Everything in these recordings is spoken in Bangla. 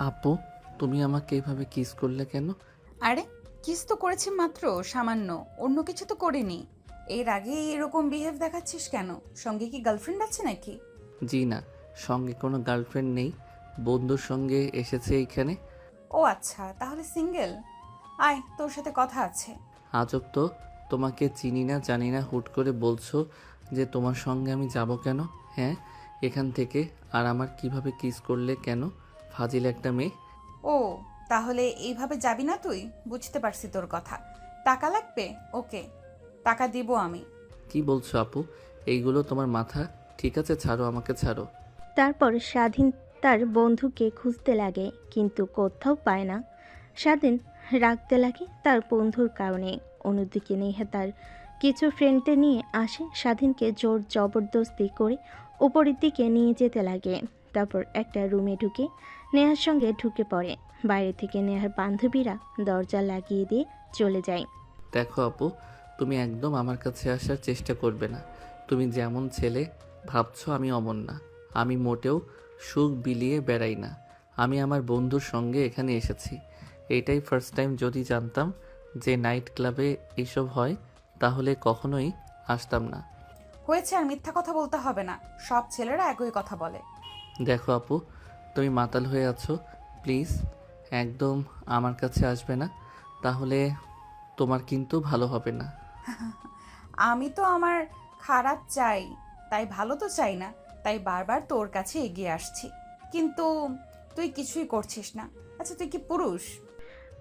আপু, তুমি আমাকে এভাবে কিস করলে কেন? আরে, কিস তো করেছি মাত্র, সামান্য। অন্য কিছু তো করিনি। এর আগে এরকম বিহেভ দেখাচ্ছিস কেন? সঙ্গে কি গার্লফ্রেন্ড আছে নাকি? জি না, সঙ্গে কোনো গার্লফ্রেন্ড নেই। বন্ধুর সঙ্গে এসেছে এইখানে। ও আচ্ছা, তাহলে সিঙ্গেল। আয়, তোর সাথে কথা আছে। আজব তো, তোমাকে চিনি না জানি না, হুট করে বলছো যে তোমার সঙ্গে আমি যাব কেন? হ্যাঁ, এখান থেকে। আর আমার কিভাবে কিস করলে কেন? ফাজিল একটা মেয়ে। ও, তাহলে এইভাবে যাবি না তুই? বুঝতে পারছি তোর কথা। টাকা লাগবে? ওকে, টাকা দিব আমি। কি বলছো আপু? এইগুলো তোমার মাথা ঠিক আছে? ছাড়ো, আমাকে ছাড়ো। তারপর স্বাধীন তার বন্ধুকে খুঁজতে লাগে কিন্তু কোথাও পায় না। স্বাধীন রাখতে লাগে তার বন্ধুর কারণে। অন্যদিকে নেহা তার কিছু ফ্রেন্ডদের নিয়ে আসে, স্বাধীনকে জোর জবরদস্তি করে উপরের দিকে নিয়ে যেতে লাগে। তারপর একটা রুমে ঢুকে নেহার সঙ্গে ঢুকে পড়ে। বাইরে থেকে নেহার বান্ধবীরা দরজা লাগিয়ে দিয়ে চলে যায়। দেখো আপু, তুমি একদম আমার কাছে আসার চেষ্টা করবে না। তুমি যেমন ছেলে ভাবছো আমি অমন না। আমি মোটেও সুখ বিলিয়ে বেড়াই না। আমি আমার বন্ধুর সঙ্গে এখানে এসেছি। এটাই ফার্স্ট টাইম। যদি জানতাম যে নাইট ক্লাবে এসব হয় তাহলে কখনোই আসতাম না। হয়েছে, আর মিথ্যা কথা বলতে হবে না। সব ছেলেরা একই কথা বলে। দেখো আপু, তুমি মাতাল হয়ে আছো। প্লিজ একদম আমার কাছে আসবে না, তাহলে তোমার কিন্তু ভালো হবে না। আমি তো আমার খারাপ চাই, তাই ভালো তো চাই না। তাই বারবার তোর কাছে এগিয়ে আসছি, কিন্তু তুই কিছুই করছিস না। আচ্ছা, তুই কি পুরুষ?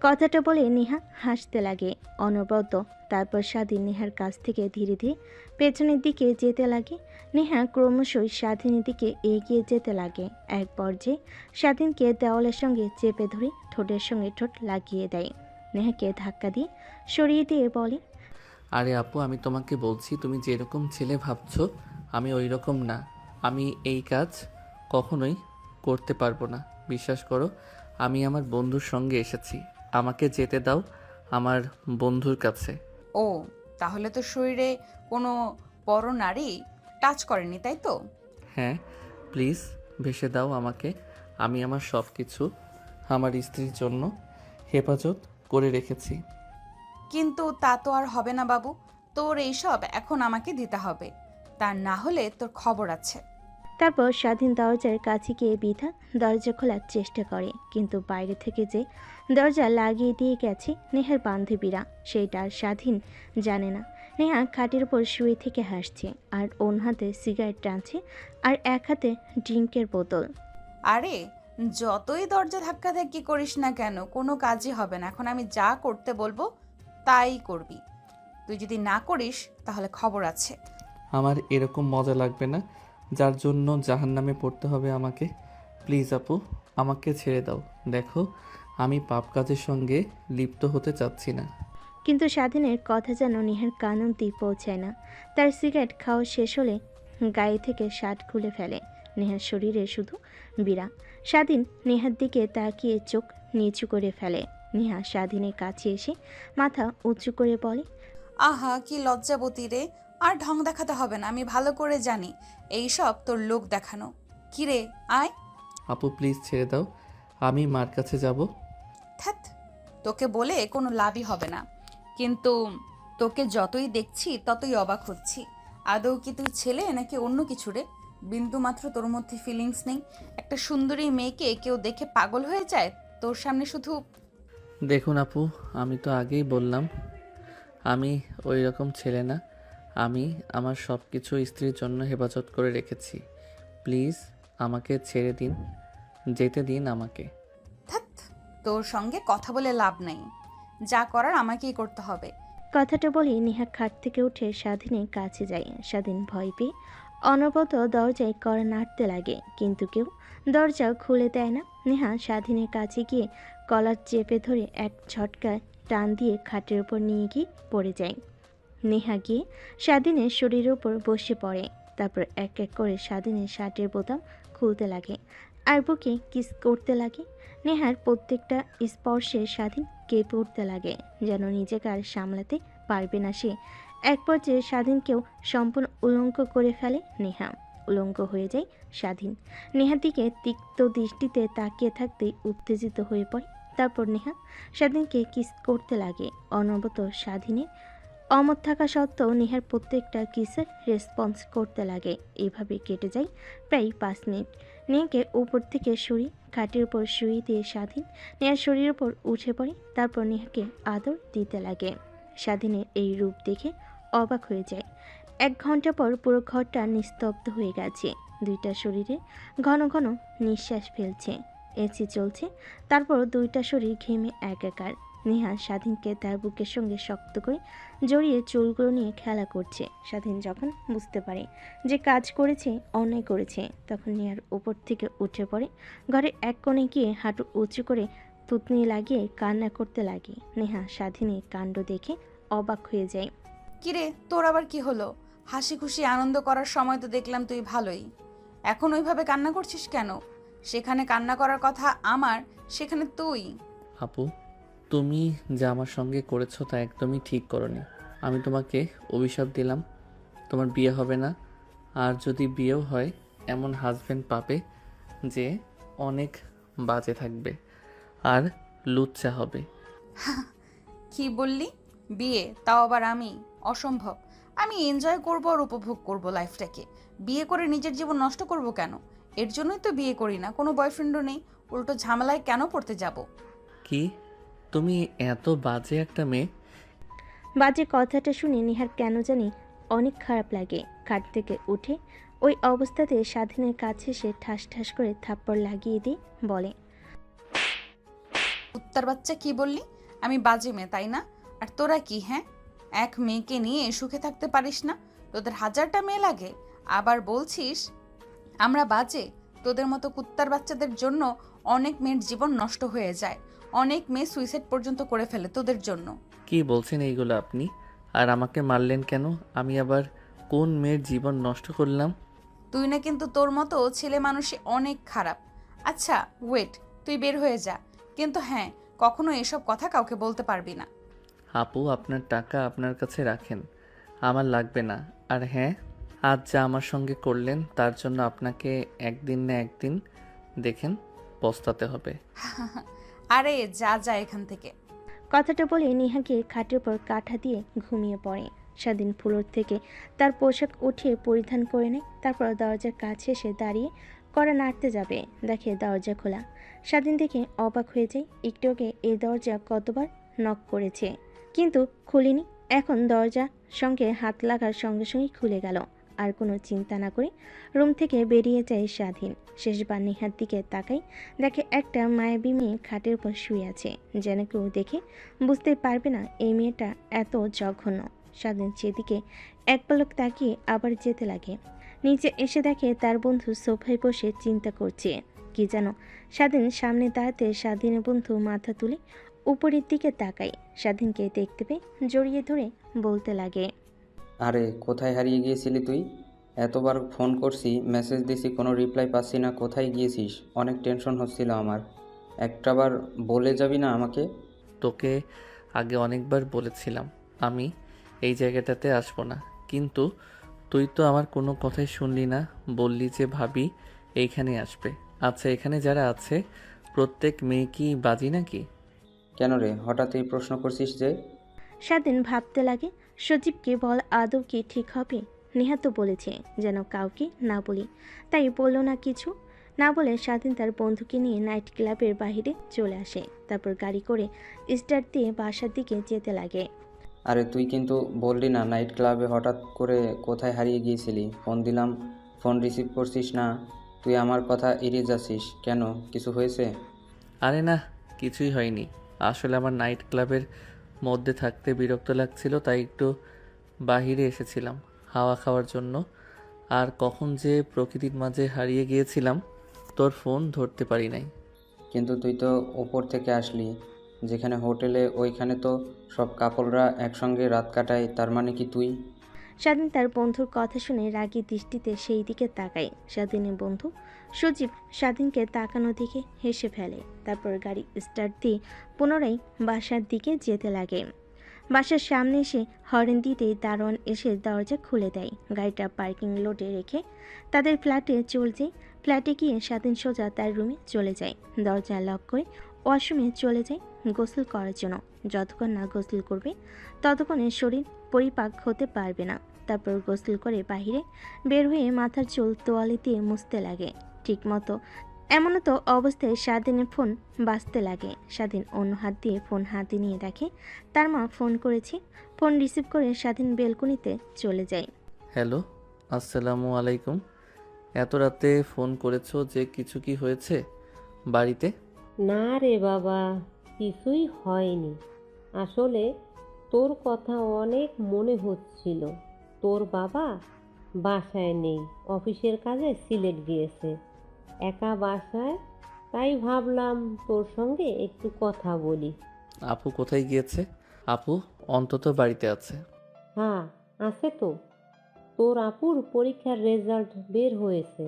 কথাটা বলে নেহা হাসতে লাগে অনবরত। তারপর স্বাধীন নেহার কাছ থেকে ধীরে ধীরে পেছনের দিকে যেতে লাগে। নেহা ক্রমশই স্বাধীনের দিকে এগিয়ে যেতে লাগে। এক পর্যায়ে স্বাধীনকে দেওয়ালের সঙ্গে চেপে ধরে ঠোঁটের সঙ্গে ঠোঁট লাগিয়ে দেয়। নেহাকে ধাক্কা দিয়ে সরিয়ে দিয়ে বলে, আরে আপু, আমি তোমাকে বলছি তুমি যেরকম ছেলে ভাবছো আমি ওই রকম না। আমি এই কাজ কখনোই করতে পারবো না। বিশ্বাস করো, আমি আমার বন্ধুর সঙ্গে এসেছি। আমাকে যেতে দাও আমার বন্ধুর কাছে। ও, তাহলে তো শরীরে কোনো বড় নারী টাচ করেনি, তাই তো? হ্যাঁ, প্লিজ ভেসে দাও আমাকে। আমি আমার সব কিছু আমার স্ত্রীর জন্য হেফাজত করে রেখেছি। কিন্তু তা তো আর হবে না বাবু। তোর এইসব এখন আমাকে দিতে হবে, তা না হলে তোর খবর আছে। তারপর স্বাধীন দরজার কাছে গিয়ে বিধা দরজা খোলার চেষ্টা করে, কিন্তু বাইরে থেকে যে দরজা লাগিয়ে দিয়ে গেছে নেহার বান্ধবীরা, সেটা আর স্বাধীন জানে না। নেহা খাটের উপর শুয়ে থেকে হাসছে আর অন্য হাতে সিগারেট টানছে আর এক হাতে ড্রিঙ্কের বোতল। আরে, যতই দরজা ধাক্কাধাক্কি করিস না কেন, কোনো কাজই হবে না। এখন আমি যা করতে বলবো তাই করবি। তুই যদি না করিস তাহলে খবর আছে। আমার এরকম মজা লাগবে না, যার জন্য জাহান্নামে পড়তে হবে আমাকে। প্লিজ আপু, আমাকে ছেড়ে দাও। দেখো, আমি পাপ কাজের সঙ্গে লিপ্ত হতে চাচ্ছি না। কিন্তু স্বাধীনের কথা যেন নেহার কান অবধি পৌঁছায় না। তার সিগারেট খাওয়া শেষ হলে গায়ে থেকে শার্ট খুলে ফেলে। নেহার শরীরে শুধু বিরা। স্বাধীন নেহার দিকে তাকিয়ে চোখ নিচু করে ফেলে। নেহা স্বাধীনের কাছে এসে মাথা উঁচু করে বলে, আহা, কি লজ্জাবতী রে! আর ঢং দেখাতে হবে না, আমি ভালো করে জানি এই সব তোর লোক দেখানো। কিরে, আয়। আপু প্লিজ ছেড়ে দাও, আমি মার কাছে যাব। ধ্যাৎ, তোকে বলে কোনো লাভই হবে না। কিন্তু তোকে যতই দেখছি ততই অবাক হচ্ছি। আদৌ কি তুই ছেলে নাকি অন্য কিছু রে? বিন্দু মাত্র তোর মধ্যে ফিলিংস নেই। একটা সুন্দরী মেয়েকে কেউ দেখে পাগল হয়ে যায়, তোর সামনে শুধু। দেখুন আপু, আমি তো আগেই বললাম আমি ওই রকম ছেলে না। আমি আমার সব কিছু স্ত্রীর জন্য হেফাজত করে রেখেছি। প্লিজ আমাকে ছেড়ে দিন, যেতে দিন আমাকে। ধ্যাৎ, তোর সঙ্গে কথা বলে লাভ নেই। যা করার আমাকেই করতে হবে। কথাটা বলে নেহা খাট থেকে উঠে স্বাধীনের কাছে যায়। স্বাধীন ভয় পেয়ে অনবরত দরজায় কড়া নাড়তে লাগে, কিন্তু কেউ দরজা খুলে দেয় না। নেহা স্বাধীনের কাছে গিয়ে কলার চেপে ধরে এক ঝটকায় টান দিয়ে খাটের উপর নিয়ে গিয়ে পড়ে যায়। নেহা গিয়ে স্বাধীনের শরীরের উপর বসে পড়ে। তারপর এক এক করে স্বাধীনের শার্টের বোতাম খুলতে লাগে আর বুকে কিস করতে লাগে। নেহার প্রত্যেকটা স্পর্শে স্বাধীন কেঁপে উঠতে লাগে, যেন নিজেকে আর সামলাতে পারবে না সে। এক পর্যায়ে স্বাধীনকেও সম্পূর্ণ উলঙ্গ করে ফেলে নেহা। উলঙ্গ হয়ে যায় স্বাধীন। নেহার দিকে তিক্ত দৃষ্টিতে তাকিয়ে থাকতেই উত্তেজিত হয়ে পড়ে। তারপর নেহা স্বাধীনকে কিস করতে লাগে। অনবরত স্বাধীনের অমত থাকা সত্ত্বেও নেহার প্রত্যেকটা কিসের রেসপন্স করতে লাগে। এভাবে কেটে যায় প্রায় 5 মিনিট। নেহাকে উপর থেকে সরিয়ে খাটের উপর শুয়ে দিয়ে স্বাধীন নেহার শরীরের উপর উঠে পড়ে। তারপর নেহাকে আদর দিতে লাগে। স্বাধীনের এই রূপ দেখে অবাক হয়ে যায়। 1 ঘন্টা পর পুরো ঘরটা নিস্তব্ধ হয়ে গেছে। দুইটা শরীরে ঘন ঘন নিঃশ্বাস ফেলছে। এসি চলছে, তারপর দুইটা শরীর ঘেমে একাকার। নেহা স্বাধীনকে তার বুকের সঙ্গে শক্ত করে জড়িয়ে চুলগুলো নিয়ে খেলা করছে। স্বাধীন যখন বুঝতে পারে যে কাজ করেছে, অন্যায় করেছে, তখন নেহার উপর থেকে উঠে পড়ে। ঘরে এক কোণে গিয়ে হাঁটু উঁচু করে থুতনি লাগিয়ে কান্না করতে লাগে। নেহা স্বাধীনের কাণ্ড দেখে অবাক হয়ে যায়। কিরে, তোর আবার কি হলো? হাসি খুশি আনন্দ করার সময় তো দেখলাম তুই ভালোই, এখন ওইভাবে কান্না করছিস কেন? সেখানে কান্না করার কথা আমার, সেখানে তুই। আপু, তুমি যা আমার সঙ্গে করেছো তা একদমই ঠিক করনি। আমি তোমাকে অভিশাপ দিলাম, তোমার বিয়ে হবে না। আর যদি বিয়েও হয়, এমন হাজবেন্ড পাবে যে অনেক বাজে থাকবে আর লুচ্চা হবে। কি বললি? বিয়ে? তাও আবার আমি? অসম্ভব। আমি এনজয় করব আর উপভোগ করব লাইফটাকে। বিয়ে করে নিজের জীবন নষ্ট করব কেন? এর জন্যই তো বিয়ে করি না, কোনো বয়ফ্রেন্ডও নেই, উল্টো ঝামেলায় কেন পড়তে যাব? কি, তুমি এত বাজে একটা মেয়ে? বাজে কথাটা শুনে নেহার কেন জানি অনেক খারাপ লাগে। খাট থেকে উঠে ওই অবস্থাতে স্বাধীনের কাছে এসে ঠাস ঠাস করে থাপ্পড় লাগিয়ে দিয়ে বলে, উত্তর বাচ্চা, কি বললি? আমি বাজে মেয়ে, তাই না? আর তোরা কি, হ্যাঁ? এক মেয়েকে নিয়ে সুখে থাকতে পারিস না? তোদের 1000টা মেয়ে লাগে, আবার বলছিস আমরা বাজে? তোদের মতো কুত্তার বাচ্চাদের জন্য অনেক মেয়ের জীবন নষ্ট হয়ে যায়, অনেক মেয়ে সুইসাইড পর্যন্ত করে ফেলে তোদের জন্য। কি বলছেন এইগুলো আপনি? আর আমাকে মারলেন কেন? আমি আবার কোন মেয়ের জীবন নষ্ট করলাম? তুই না, কিন্তু তোর মতো ছেলে মানুষই অনেক খারাপ। আচ্ছা ওয়েট, তুই বের হয়ে যা, কিন্তু হ্যাঁ, কখনো এসব কথা কাউকে বলতে পারবি না। আপু, আপনার টাকা আপনার কাছে রাখেন, আমার লাগবে না। আর হ্যাঁ, আজ যা আমার সঙ্গে করলেন তার জন্য আপনাকে একদিন না একদিন দেখেন পস্তাতে হবে। আরে যা যা এখান থেকে। কথাটা বলে নেহাকে খাটের উপর কাঁথা দিয়ে ঘুমিয়ে পড়ে। স্বাধীন ফ্লোর থেকে তার পোশাক উঠিয়ে পরিধান করে নেয়। তারপর দরজার কাছে এসে দাঁড়িয়ে কড়া নাড়তে যাবে, দেখে দরজা খোলা। স্বাধীন দেখে অবাক হয়ে যায়। একটু আগে এই দরজা কতবার নক করেছে, কিন্তু খুলিনি। এখন দরজা সঙ্গে হাত লাগার সঙ্গে সঙ্গেই খুলে গেল। আর কোনো চিন্তা না করে রুম থেকে বেরিয়ে যায় স্বাধীন। শেষবার নেহার দিকে তাকাই, দেখে একটা মায়াবী মেয়ে খাটের উপর শুয়ে আছে। যেন কেউ দেখে বুঝতে পারবে না এই মেয়েটা এত জঘন্য। স্বাধীন সেদিকে এক পলক তাকিয়ে আবার যেতে লাগে। নিচে এসে দেখে তার বন্ধু সোফায় বসে চিন্তা করছে কি যেন। স্বাধীন সামনে দাঁড়াতে স্বাধীনের বন্ধু মাথা তুলে উপরের দিকে তাকায়। স্বাধীনকে দেখতে পেয়ে জড়িয়ে ধরে বলতে লাগে, আরে কোথায় হারিয়ে গিয়েছিলি তুই? এতবার ফোন করছি, মেসেজ দিছি, কোনো রিপ্লাই পাচ্ছি না। কোথায় গিয়েছিস? অনেক টেনশন হচ্ছিল আমার। একটাবার বলে যাবি না আমাকে? তোকে আগে অনেকবার বলেছিলাম আমি এই জায়গাটাতে আসবো না, কিন্তু তুই তো আমার কোনো কথাই শুনলি না। বললি যে ভাবি এইখানে আসবে। আচ্ছা, এখানে যারা আছে প্রত্যেক মেয়ে কি বাজি নাকি? কেন রে, হঠাৎ এই প্রশ্ন করছিস যে? স্বাধীন ভাবতে লাগে, সজীবকে বল আদৌ কি ঠিক হবে? নেহা তো বলেছে যেন কাউকে না বলি, তাই বলল না কিছু। না বলে স্বাধীন তার বন্ধুকে নিয়ে নাইট ক্লাবের বাইরে চলে আসে। তারপর গাড়ি করে স্টার্ট দিয়ে বাসার দিকে যেতে লাগে। আরে তুই কিন্তু বললি না নাইট ক্লাবে হঠাৎ করে কোথায় হারিয়ে গিয়েছিলি? ফোন দিলাম, ফোন রিসিভ করছিস না। তুই আমার কথা এড়িয়ে যাচ্ছিস কেন? কিছু হয়েছে? আরে না, কিছুই হয়নি। আসলে আমার নাইট ক্লাবের মধ্যে থাকতে বিরক্ত লাগছিল, তাই একটু বাহিরে এসেছিলাম হাওয়া খাওয়ার জন্য। আর কখন যে প্রকৃতির মাঝে হারিয়ে গিয়েছিলাম, তোর ফোন ধরতে পারি নাই। কিন্তু তুই তো ওপর থেকে আসলি, যেখানে হোটেলে, ওইখানে তো সব কাপলরা একসঙ্গে রাত কাটায়। তার মানে কি তুই? স্বাধীন তার বন্ধুর কথা শুনে রাগী দৃষ্টিতে সেই দিকে তাকায়। স্বাধীনের বন্ধু সজীব স্বাধীনকে তাকানো দেখে হেসে ফেলে। তারপর গাড়ি স্টার্ট দিয়ে পুনরায় বাসার দিকে যেতে লাগে। বাসার সামনে এসে হর্ন দিতেই দারোয়ান এসে দরজা খুলে দেয়। গাড়িটা পার্কিং লটে রেখে তাদের ফ্ল্যাটে চলে যায়। ফ্ল্যাটে গিয়ে স্বাধীন সোজা তার রুমে চলে যায়। দরজা লক করে ওয়াশরুমে চলে যায় গোসল করার জন্য। যতক্ষণ না গোসল করবে ততক্ষণে শরীর পরিপাক হতে পারবে না। তারপর গোসল করে বাইরে বের হয়ে মাথার চুল তোয়ালে দিয়ে মুছতে লাগে। ঠিকমতো এমনতো অবস্থায় স্বাধীনের ফোন বাজতে লাগে। স্বাধীন অন্য হাত দিয়ে ফোন হাতে নিয়ে দেখে তার মা ফোন করেছে। ফোন রিসিভ করে স্বাধীন বেলকনিতে চলে যায়। হ্যালো, আসসালামু আলাইকুম। এত রাতে ফোন করেছো যে, কিছু কি হয়েছে বাড়িতে? না রে বাবা, কিছুই হয়নি। আসলে তোর কথা অনেক মনে হচ্ছিল। তোর বাবা বাসায় নেই, অফিসের কাজে সিলেট গিয়েছে, একা বাসায়। তাই ভাবলাম তোর সঙ্গে একটু কথা বলি। আপু কোথায় গিয়েছে? আপু অন্তত বাড়িতে আছে। হ্যাঁ, আছে তো। তোর আপুর পরীক্ষার রেজাল্ট বের হয়েছে,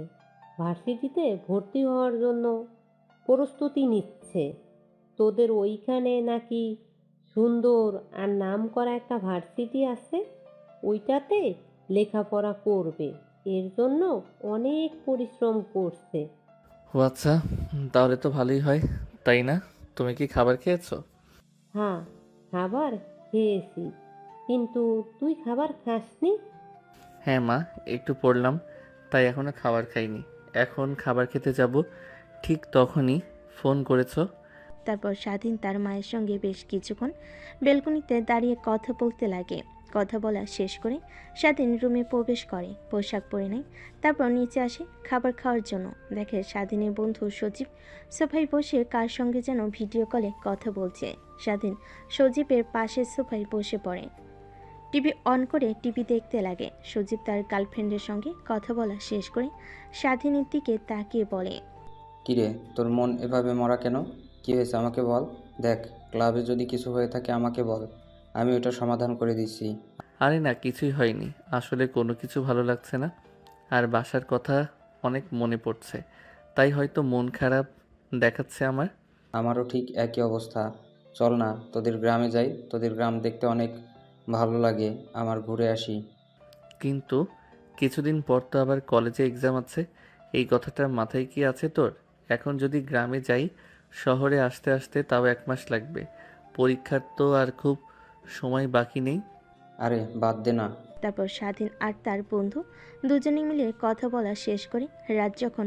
ভার্সিটিতে ভর্তি হওয়ার জন্য প্রস্তুতি নিচ্ছে। তোদের ওইখানে নাকি সুন্দর আর নামকরা একটা ভার্সিটি আছে, ওইটাতে লেখাপড়া করবে। এর জন্য অনেক পরিশ্রম করছে। ও আচ্ছা, তাহলে তো ভালোই হয়, তাই না? তুমি কি খাবার খেয়েছো? হ্যাঁ, খাবার খেয়েছি। কিন্তু তুই খাবার খাসনি? হ্যাঁ মা, একটু পড়লাম, তাই এখনো খাবার খাইনি। এখন খাবার খেতে যাব, ঠিক তখনই ফোন করেছো। তারপর স্বাধীন তার মায়ের সঙ্গে বেশ কিছুক্ষণ বেলকনিতে দাঁড়িয়ে কথা বলতে লাগে। কথা বলা শেষ করে স্বাধীন রুমে প্রবেশ করে, পোশাক পরে নেয়। তারপর নিচে আসে খাবার খাওয়ার জন্য। দেখে স্বাধীনের বন্ধু সজীব সোফায় বসে কার সঙ্গে যেন ভিডিও কলে কথা বলছে। স্বাধীন সজীবের পাশের সোফায় বসে পড়ে, টিভি অন করে টিভি দেখতে লাগে। সজীব তার গার্লফ্রেন্ডের সঙ্গে কথা বলা শেষ করে স্বাধীনের দিকে তাকিয়ে বলে, কিরে, তোর মন এভাবে মরা কেন? কী হয়েছে আমাকে বল। দেখ, ক্লাবে যদি কিছু হয়ে থাকে আমাকে বল, আমি ওটা সমাধান করে দিচ্ছি। আরে না, কিছুই হয়নি। আসলে কোনো কিছু ভালো লাগছে না, আর বাসার কথা অনেক মনে পড়ছে, তাই হয়তো মন খারাপ দেখাচ্ছে আমার। আমারও ঠিক একই অবস্থা। চল না তোদের গ্রামে যাই, তোদের গ্রাম দেখতে অনেক ভালো লাগে, আমার ঘুরে আসি। কিন্তু কিছুদিন পর তো আবার কলেজে এক্সাম আছে, এই কথাটা মাথায় কি আছে তোর? এখন যদি গ্রামে যাই, শহরে আসতে আসতে তাও 1 মাস লাগবে। পরীক্ষার তো আর খুব সময় বাকি নেই। আরে বাদ দে না। তারপর স্বাধীন আর তার বন্ধু দুজনে মিলে কথা বলা শেষ করে রাত যখন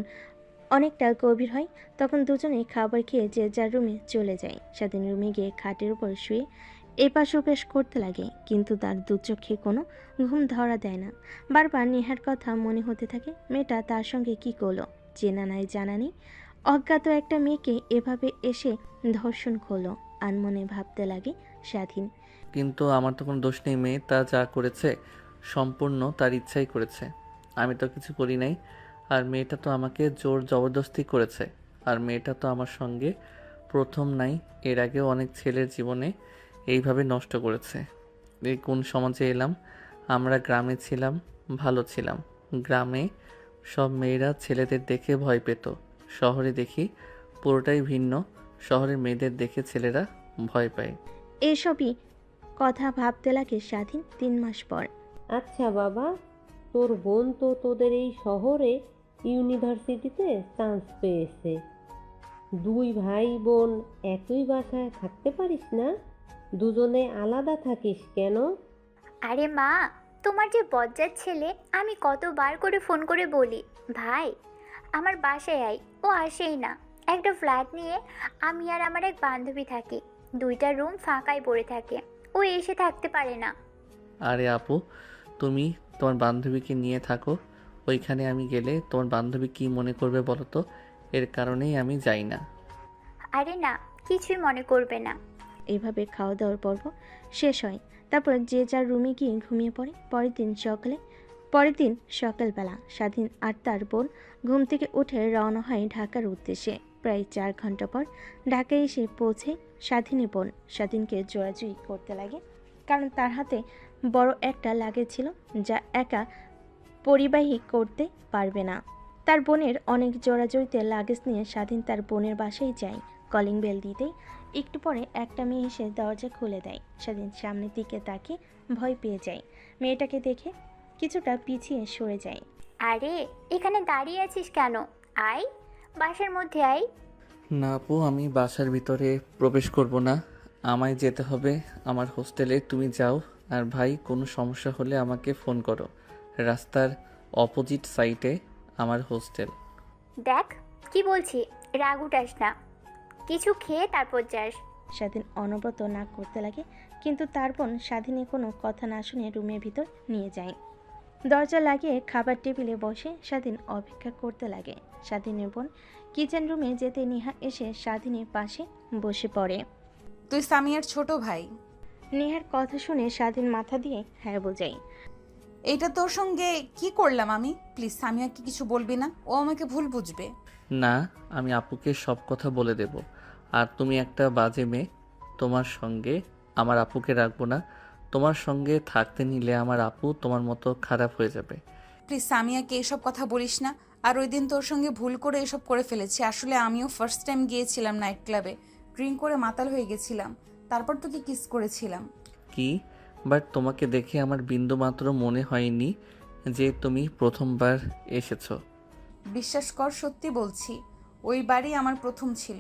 অনেকটা গভীর হয় তখন দুজনেই খাবার খেয়ে যে যার রুমে চলে যায়। স্বাধীন রুমে গিয়ে খাটের উপর শুয়ে এপাশ ওপাশ করতে লাগে, কিন্তু তার দু চোখে কোনো ঘুম ধরা দেয় না। বারবার নেহার কথা মনে হতে থাকে। মেয়েটা তার সঙ্গে কি করলো, চেনা নাই জানা নেই, অজ্ঞাত একটা মেয়েকে এভাবে এসে ধর্ষণ করলো। আনমনে ভাবতে লাগে স্বাধীন। কিন্তু আমার তো কোনো দোষ নেই, মেয়ে তা যা করেছে সম্পূর্ণ তার ইচ্ছাই করেছে, আমি তো কিছু করি নাই। আর মেয়েটা তো আমাকে জোর জবরদস্তি করেছে। আর মেয়েটা তো আমার সঙ্গে প্রথম নাই, এর আগেও অনেক ছেলের জীবনে এইভাবে নষ্ট করেছে। এই কোন সমাজে এলাম? আমরা গ্রামে ছিলাম, ভালো ছিলাম। গ্রামে সব মেয়েরা ছেলেদের দেখে ভয় পেত, শহরে দেখি পুরোটাই ভিন্ন। শহরের মেয়েদের দেখে ছেলেরা ভয় পায়। এসবই কথা ভাবতে লাগে স্বাধীন 3 মাস পর। আচ্ছা বাবা, তোর বোন তো তোদের এই শহরে ইউনিভার্সিটিতে চান্স পেয়েছে। দুই ভাই বোন একই বাসায় থাকতে পারিস না? দুজনে আলাদা থাকিস কেন? আরে মা, তোমার যে বজ্জাত ছেলে, আমি কতবার করে ফোন করে বলি, ভাই আমার বাসায় আয়, ও আসেই না। একটা ফ্ল্যাট নিয়ে আমি আর আমার এক বান্ধবী থাকি, 2টা রুম ফাঁকাই পড়ে থাকে, ও এসে থাকতে পারে না। আরে আপু, তুমি তোমার বান্ধবীকে নিয়ে থাকো, ওইখানে আমি গেলে তোমার বান্ধবী কি মনে করবে বলো তো? এর কারণেই আমি যাই না। আরে না, কিছুই মনে করবে না। এইভাবে খাওয়া দাওয়ার পর্ব শেষ হয়। তারপর যে যার রুমে গিয়ে ঘুমিয়ে পড়ে। পরের দিন সকালবেলা স্বাধীন আর তার বোন ঘুম থেকে উঠে রওনা হয় ঢাকার উদ্দেশ্যে। প্রায় 4 ঘন্টা পর ঢাকায় এসে পৌঁছে স্বাধীনের বোন। স্বাধীনকে জোরাজুরি করতে লাগে, কারণ তার হাতে বড় একটা লাগেজ ছিল যা একা পরিবাহী করতে পারবে না। তার বোনের অনেক জোরাজুরিতে লাগেজ নিয়ে স্বাধীন তার বোনের বাসায় যায়। কলিং বেল দিতেই একটু পরে একটা মেয়ে এসে দরজা খুলে দেয়। স্বাধীন সামনের দিকে তাকিয়ে ভয় পেয়ে যায়। মেয়েটাকে দেখে কিছুটা পিছিয়ে সরে যায়। আরে এখানে দাঁড়িয়ে আছিস কেন? আয়, বাসার মধ্যে আয়। না আপু, আমি বাসার ভিতরে প্রবেশ করব না। আমায় যেতে হবে আমার হোস্টেলে। তুমি যাও, আর ভাই কোনো সমস্যা হলে আমাকে ফোন করো। রাস্তার অপোজিট সাইডে আমার হোস্টেল। দেখ কি বলছি, রাগ উঠাস না, কিছু খেয়ে তারপর যাস। স্বাধীন অনবরত নাক করতে লাগে, কিন্তু তার বোন স্বাধীনের কোনো কথা না শুনে রুমের ভিতর নিয়ে যায়। দরজা লাগিয়ে খাবার টেবিলে বসে স্বাধীন অপেক্ষা করতে লাগে। স্বাধীনের বোন কিচেন রুমে যেতে নেহা এসে স্বাধীনের পাশে বসে পড়ে। তুই সামিয়ার ছোট ভাই। নেহার কথা শুনে স্বাধীন মাথা দিয়ে হ্যাঁ বোঝায়। এইটা তোর সঙ্গে কি করলাম আমি? প্লিজ সামিয়াকে কিছু বলবি না, ও আমাকে ভুল বুঝবে। না, আমি আপুকে সব কথা বলে দেব। আর তুমি একটা বাজে মেয়ে, তোমার সঙ্গে আমার আপুকে রাখবো না। তোমার সঙ্গে থাকতে নিলে আমার আপু তোমার মতো খারাপ হয়ে যাবে। প্লিজ সামিয়াকে এসব কথা বলিস না। আর ওই দিন তোর সঙ্গে ভুল করে এসব করে ফেলেছি। আসলে আমিও ফার্স্ট টাইম গিয়েছিলাম নাইট ক্লাবে, ড্রিঙ্ক করে মাতাল হয়ে গেছিলাম, তারপর তোকে কিস করেছিলাম। কি? বাট তোমাকে দেখে আমার বিন্দুমাত্র মনে হয়নি যে তুমি প্রথমবার এসেছো। বিশ্বাস কর, সত্যি বলছি, ওই বাড়ি আমার প্রথম ছিল।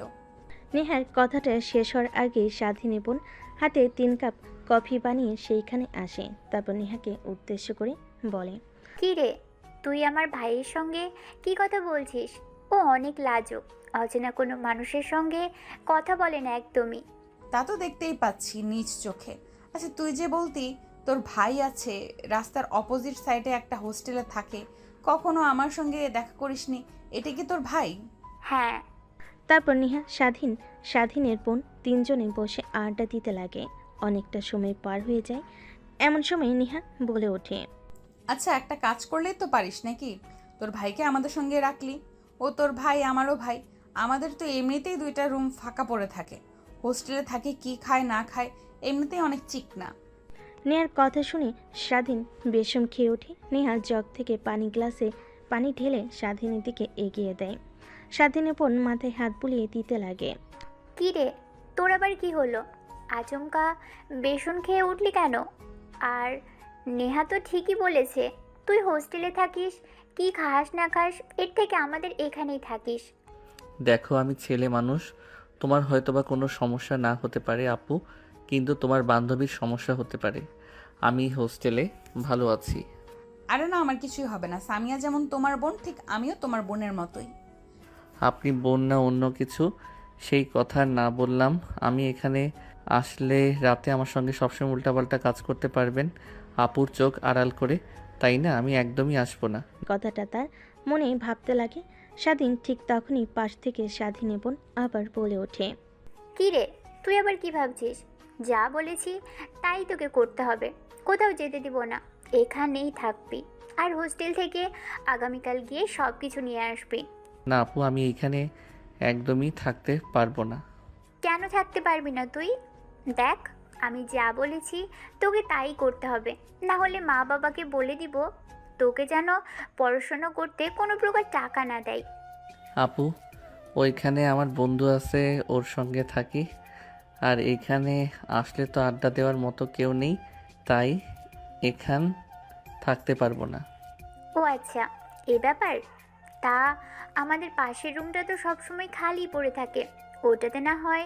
নেহার কথাটা শেষ হওয়ার আগেই স্বাধীন বোন হাতে 3 কাপ কফি বানিয়ে সেইখানে আসে। তারপর নেহাকে উদ্দেশ্য করে বলে, কি রে, তুই আমার ভাইয়ের সঙ্গে কি কথা বলছিস? ও অনেক লাজুক, অচেনা কোনো মানুষের সঙ্গে কথা বলে না একদমই। তা তো দেখতেই পাচ্ছি নিজ চোখে। আচ্ছা, তুই যে বলতি তোর ভাই আছে, রাস্তার অপোজিট সাইডে একটা হোস্টেলে থাকে, কখনো আমার সঙ্গে দেখা করিসনি, এটা কি তোর ভাই? হ্যাঁ। তারপর নেহা স্বাধীনের বোন 3 জনে বসে আড্ডা দিতে লাগে। অনেকটা সময় পার হয়ে যায়। এমন সময় নেহা বলে ওঠে, আচ্ছা, একটা কাজ করলেই তো পারিস নাকি? তোর ভাইকে আমাদের সঙ্গে রাখলি। ও তোর ভাই, আমারও ভাই। আমাদের তো এমনিতেই 2টা রুম ফাঁকা পড়ে থাকে। হোস্টেলে থাকে, কি খায় না খায়, এমনিতেই অনেক চিকনা। নেহার কথা শুনে স্বাধীন বেশম খেয়ে ওঠে। নেহা জগ থেকে গ্লাসে পানি ঢেলে স্বাধীনের দিকে এগিয়ে দেয়। স্বাধীনের বোন মাথায় হাত বুলিয়ে দিতে লাগে। কি রে, তোর আবার কি হলো? আচমকা বেসন খেয়ে উঠলি কেন? আর নেহা তো ঠিকই বলেছে, তুই হোস্টেলে থাকিস, কি খাস না খাস, এর থেকে আমাদের এখানেই থাকিস। দেখো, আমি ছেলে মানুষ, তোমার হয়তোবা কোনো সমস্যা না হতে পারে আপু, কিন্তু তোমার বান্ধবীর সমস্যা হতে পারে। আমি হোস্টেলে ভালো আছি। আরে না, আমার কিছুই হবে না। সামিয়া যেমন তোমার বোন, ঠিক আমিও তোমার বোনের মতোই। আপনি বোন না অন্য কিছু, সেই কথা না বললাম। আমি এখানে আসলে রাতে আমার সঙ্গে সবসময় উল্টাপাল্টা কাজ করতে পারবেন আপুর চোখ আড়াল করে, তাই না? আমি একদমই আসবো না। কথাটা তার মনে ভাবতে লাগে। স্বাধীন ঠিক তখনই পাশ থেকে স্বাধীনের বোন আবার বলে ওঠে, কি রে, তুই আবার কি ভাবছিস? যা বলেছি তাই তোকে করতে হবে, কোথাও যেতে দিব না, এখানেই থাকবি। আর হোস্টেল থেকে আগামীকাল গিয়ে সব কিছু নিয়ে আসবি। না আপু, আমি এইখানে একদমই থাকতে পারবো না। কেন থাকতে পারবি না তুই? দেখ, আমি যা বলেছি তোকে তাই করতে হবে, না হলে মা বাবাকে বলে দিব তোকে যেন পড়াশোনা করতে কোনো প্রকার টাকা না দেয়। আপু, ওইখানে আমার বন্ধু আছে, ওর সঙ্গে থাকি। আর এখানে আসলে তো আড্ডা দেওয়ার মতো কেউ নেই, তাই এখান থাকতে পারবো না। ও আচ্ছা, এ ব্যাপার। তা আমাদের পাশের রুমটা তো সবসময় খালি পড়ে থাকে, ওটাতে না হয়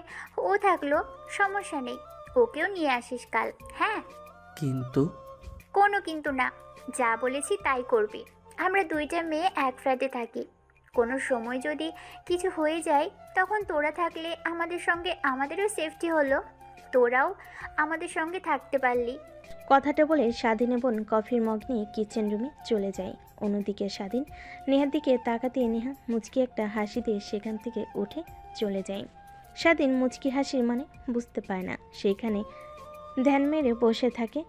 ও থাকলো, সমস্যা নেই, ওকেও নিয়ে আসিস কাল। হ্যাঁ? কিন্তু কোনো কিন্তু না, যা বলেছি তাই করবি। আমরা 2টা মেয়ে এক ফ্ল্যাটে থাকি, কোনো সময় যদি কিছু হয়ে যায় তখন তোরা থাকলে আমাদের সঙ্গে আমাদেরও সেফটি হলো, তোরাও আমাদের সঙ্গে থাকতে পারলি। কথাটা বলে স্বাধীনের বোন কফির মগ নিয়ে কিচেন রুমে চলে যায়। অন্যদিকে স্বাধীন নেহার দিকে তাকাতে নেহা মুচকি একটা হাসি দিয়ে সেখান থেকে উঠে চলে যায়। স্বাধীন মুচকি হাসির মানে বুঝতে পারে না, সেইখানে ধ্যান মেরে বসে থাকে।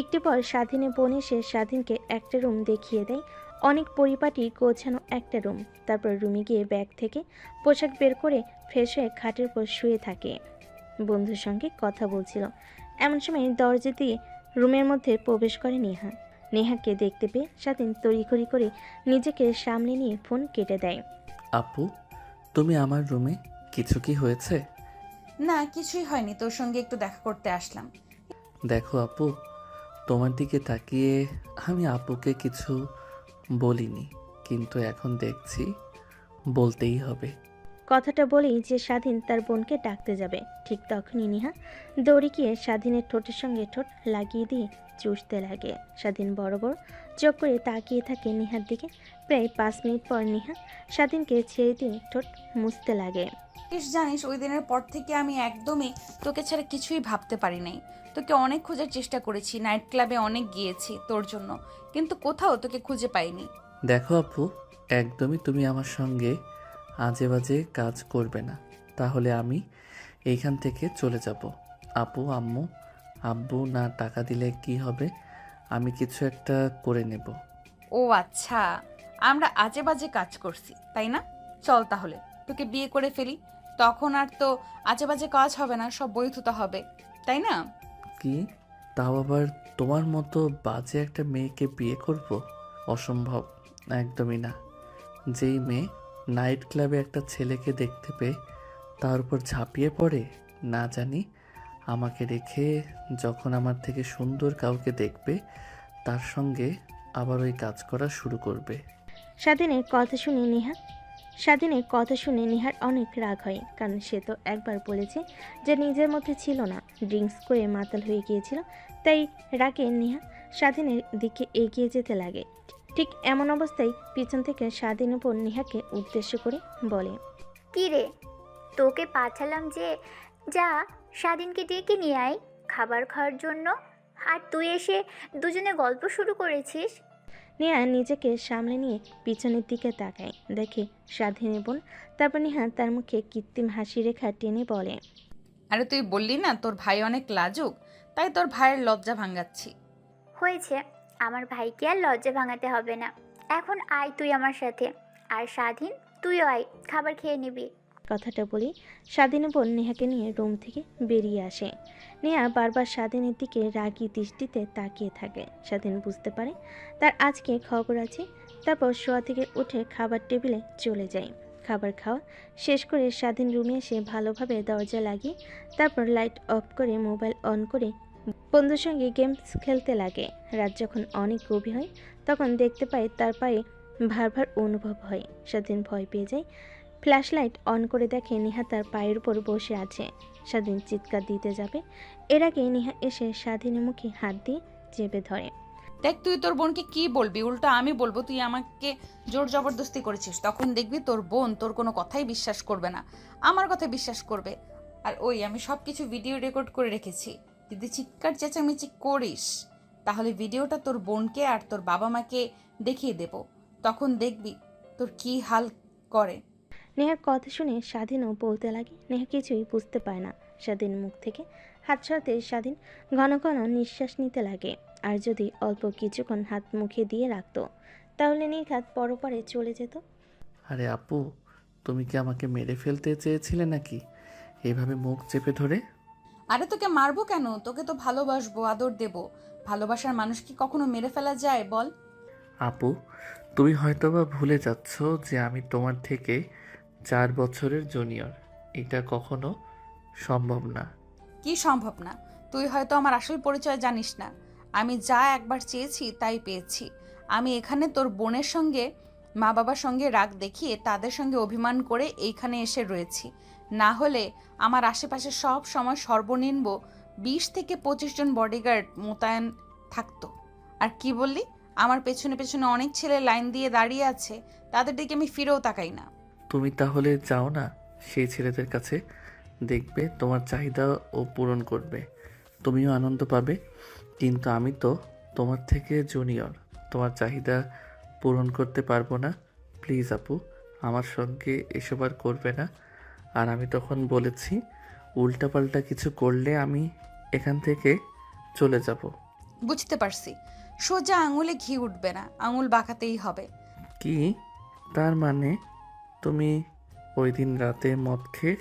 একটু পর স্বাধীনের বোন এসে স্বাধীনকে একটা রুম দেখিয়ে দেয়, অনেক পরিপাটি গোছানো একটা রুম। তারপর রুমে গিয়ে ব্যাগ থেকে পোশাক বের করে ফ্রেশ হয়ে খাটের উপর শুয়ে থাকে, বন্ধুর সঙ্গে কথা বলছিল। এমন সময় দরজা দিয়ে রুমের মধ্যে প্রবেশ করে নেহা। নেহাকে দেখতে পেয়ে স্বাধীন তড়িঘড়ি করে নিজেকে সামনে নিয়ে ফোন কেটে দেয়। আপু, তুমি আমার রুমে কিছু কি হয়েছে? না, কিছুই হয়নি, তোর সঙ্গে একটু দেখা করতে আসলাম। দেখো আপু, তোমার দিকে তাকিয়ে আমি আপুকে কিছু বলিনি, কিন্তু এখন দেখছি বলতেই হবে। কথাটা বলেই যে স্বাধীন তার বোনকে ডাকতে যাবে, ঠিক তখনই নিহা দৌড়ে গিয়ে স্বাধীনের ঠোঁটের সঙ্গে ঠোঁট লাগিয়ে দিয়ে চুষতে লাগে। স্বাধীন বড় বড় চোখ করে তাকিয়ে থাকে নিহার দিকে। প্রায় 5 মিনিট পর নিহা স্বাধীনকে ছেড়ে দিয়ে ঠোঁট মুছতে লাগে। জানিস, ওই দিনের পর থেকে আমি একদমই তোকে ছাড়া কিছুই ভাবতে পারি নাই। তোকে অনেক খোঁজার চেষ্টা করেছি, নাইট ক্লাবে অনেক গিয়েছি তোর জন্য, কিন্তু কোথাও তোকে খুঁজে পাইনি। দেখো আপু, একদমই তুমি আমার সঙ্গে আজে বাজে কাজ করবে না, তাহলে আমি এইখান থেকে চলে যাব। আপু, আম্মু, আব্বু না টাকা দিলে কি হবে? আমি কিছু একটা করে নেব। ও আচ্ছা, আমরা আজে বাজে কাজ করছি তাই না? চল তাহলে তোকে বিয়ে করে ফেলি, তখন আর তো আজে বাজে কাজ হবে না, সব বৈধতা হবে, তাই না? কি? তাও আবার তোমার মতো বাজে একটা মেয়েকে বিয়ে করব? অসম্ভব, একদমই না। যেই মেয়ে নাইট ক্লাবে একটা ছেলেকে দেখতে পেয়ে তার উপর ঝাঁপিয়ে পড়ে, না জানি আমাকে রেখে যখন আমার থেকে সুন্দর কাউকে দেখবে তার সঙ্গে আবার ওই কাজ করা শুরু করবে। স্বাধীনের কথা শুনে নিহার অনেক রাগ হয়, কারণ সে তো একবার বলেছে যে নিজের মধ্যে ছিল না, ড্রিঙ্কস করে মাতাল হয়ে গিয়েছিল। তাই রাগে নিহা স্বাধীনের দিকে এগিয়ে যেতে লাগে। ঠিক এমন অবস্থায় পিছন থেকে স্বাধীন উপর নিহাকে উদ্দেশ্য করে বলে, কি রে, তোকে পাঠালাম যে যা স্বাধীনকে ডেকে নিয়ে আয় খাবার খাওয়ার জন্য, আর তুই এসে দুজনে গল্প শুরু করেছিস। নিহা নিজেকে সামলে নিয়ে পিছনের দিকে তাকায়, দেখে স্বাধীনের বোন। তারপর নিহা তার মুখে কৃত্রিম হাসি রেখা টেনে বলে, আরে তুই বললি না তোর ভাই অনেক লাজুক, তাই তোর ভাইয়ের লজ্জা ভাঙাচ্ছি। হয়েছে, আমার ভাইকে আর লজ্জা ভাঙাতে হবে না। এখন আয় তুই আমার সাথে, আর স্বাধীন তুইও আয়, খাবার খেয়ে নিবি। কথাটা বলি স্বাধীনের বোন নেহাকে নিয়ে রুম থেকে বেরিয়ে আসে। নেহা বারবার স্বাধীনের দিকে রাগী দৃষ্টিতে তাকিয়ে থাকে। স্বাধীন বুঝতে পারে তার আজকে খবর আছে। তারপর শোয়া থেকে উঠে খাবার টেবিলে চলে যায়। খাবার খাওয়া শেষ করে স্বাধীন রুমে এসে ভালোভাবে দরজা লাগিয়ে তারপর লাইট অফ করে মোবাইল অন করে বন্ধুর সঙ্গে গেমস খেলতে লাগে। রাত যখন অনেক গভীর হয় তখন দেখতে পায় তার পায়ে ভার ভার অনুভব হয়। স্বাধীন ভয় পেয়ে যায়। ফ্ল্যাশ লাইট অন করে দেখে নিহা তার পায়ের উপর বসে আছে। স্বাধীন চিৎকার দিতে যাবে, এর আগে নিহা এসে স্বাধীনের মুখে হাত দিয়ে চেপে ধরে। দেখ, তুই তোর বোনকে কি বলবি, উল্টা আমি বলবো তুই আমাকে জোর জবরদস্তি করেছিস। তখন দেখবি তোর বোন তোর কোনো কথাই বিশ্বাস করবে না, আমার কথা বিশ্বাস করবে। আর ওই আমি সব কিছু ভিডিও রেকর্ড করে রেখেছি, যদি চিৎকার চেঁচামেচি করিস তাহলে ভিডিওটা তোর বোনকে আর তোর বাবা মাকে দেখিয়ে দেব, তখন দেখবি তোর কি হাল করে। নেহার কথা শুনে স্বাধীনও বলতে লাগে। নেহা কিছুই বুঝতে পায় না। স্বাধীন মুখ থেকে হাত সরাতে স্বাধীন ঘন ঘন নিঃশ্বাস নিতে লাগে। আর যদি অল্প কিছুক্ষণ হাত মুখে দিয়ে রাখতো তাহলে নির্ঘাত পরপারে চলে যেত। আরে আপু, তুমি কি আমাকে মেরে ফেলতে চেয়েছিলে নাকি এইভাবে মুখ চেপে ধরে? আরে তোকে মারবো কেন, তোকে তো ভালোবাসবো, আদর দেব। ভালোবাসার মানুষ কি কখনো মেরে ফেলা যায় বল? আপু, তুমি হয়তোবা ভুলে যাচ্ছ যে আমি তোমার থেকে 4 বছরের জুনিয়র। এটা কখনো সম্ভব না। কি সম্ভব না? তুই হয়তো আমার আসল পরিচয় জানিস না। আমি যা একবার চেয়েছি তাই পেয়েছি। আমি এখানে তোর বোনের সঙ্গে মা বাবার সঙ্গে রাগ দেখিয়ে তাদের সঙ্গে অভিমান করে এইখানে এসে রয়েছি। না হলে আমার আশেপাশে সব সময় সর্বনিম্ন 20 থেকে 25 জন বডিগার্ড মোতায়েন থাকতো। আর কি বললি, আমার পেছনে পেছনে অনেক ছেলে লাইন দিয়ে দাঁড়িয়ে আছে, তাদের দিকে আমি ফিরেও তাকাই না। তুমি তাহলে যাও না সেই ছেলেদের কাছে, দেখবে তোমার চাহিদা ও পূরণ করবে, তুমিও আনন্দ পাবে। কিন্তু আমি তো তোমার থেকে জুনিয়র, তোমার চাহিদা পূরণ করতে পারবো না। প্লিজ আপু, আমার সঙ্গে এসব আর করবে না। আর আমি তখন বলেছি, উল্টাপাল্টা কিছু করলে আমি এখান থেকে চলে যাব। বুঝতে পারছি, সোজা আঙুলে ঘি উঠবে না, আঙুল বাঁকাতেই হবে। কি তার মানে? তুমি ওই দিন রাতে মদ খেয়ে?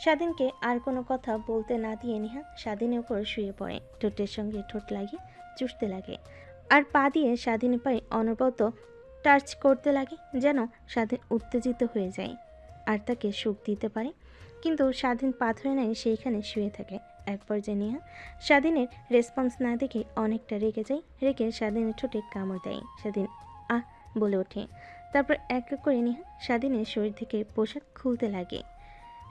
স্বাধীনকে আর কোনো কথা বলতে না দিয়ে নেহা স্বাধীনের উপর শুয়ে পড়ে। ঠোঁটের সঙ্গে ঠোঁট লাগিয়ে চুষতে লাগে আর পা দিয়ে স্বাধীনের পায়ে অনবরত টাচ করতে লাগে, যেন স্বাধীন উত্তেজিত হয়ে যায় আর তাকে সুখ দিতে পারে। কিন্তু স্বাধীন পাথরে নাই সেইখানে শুয়ে থাকে। এক পর্যায়ে নেহা স্বাধীনের রেসপন্স না দেখে অনেকটা রেগে যায়। রেগে স্বাধীনের ঠোঁটে কামড় দেয়। স্বাধীন আহ বলে ওঠে। তারপর এক এক করে নেহা স্বাধীনের শরীর থেকে পোশাক খুলতে লাগে।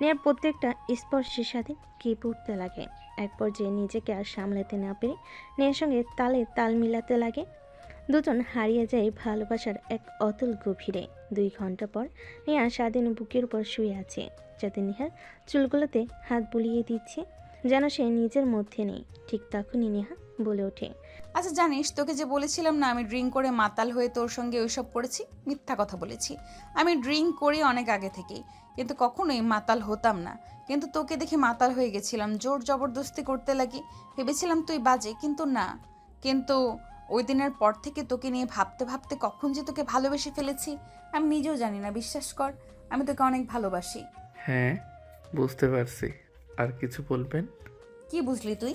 নেহার প্রত্যেকটা স্পর্শে স্বাধীন কেঁপে উঠতে লাগে। এক পর্যায়ে নিজেকে আর সামলাতে না পেরে নেহার সঙ্গে তালে তাল মিলাতে লাগে। দুজন হারিয়ে যায় ভালোবাসার এক অতুল গভীরে। 2 ঘন্টা পর নেহা স্বাধীন বুকের উপর শুয়ে আছে। যাতে নেহার চুলগুলোতে হাত বুলিয়ে দিচ্ছে, যেন সে নিজের মধ্যে নেই। ঠিক তখনই নেহা বলে ওঠে, আচ্ছা জানিস, তোকে যে বলেছিলাম না আমি ড্রিঙ্ক করে মাতাল হয়ে তোর সঙ্গে ওইসব করেছি, মিথ্যা কথা বলেছি। আমি ড্রিঙ্ক করি অনেক আগে থেকেই, কিন্তু কখনোই মাতাল হতাম না। কিন্তু তোকে দেখে মাতাল হয়ে গেছিলাম, জোর জবরদস্তি করতে লাগি। ভেবেছিলাম তুই বাজে, কিন্তু না। কিন্তু ওই দিনের পর থেকে তোকে নিয়ে ভাবতে ভাবতে কখন যে তোকে ভালোবেসে ফেলেছি আমি নিজেও জানি না। বিশ্বাস কর, আমি তোকে অনেক ভালোবাসি। হ্যাঁ, বুঝতে পারছি। আর কিছু বলবেন? কি বুঝলি তুই?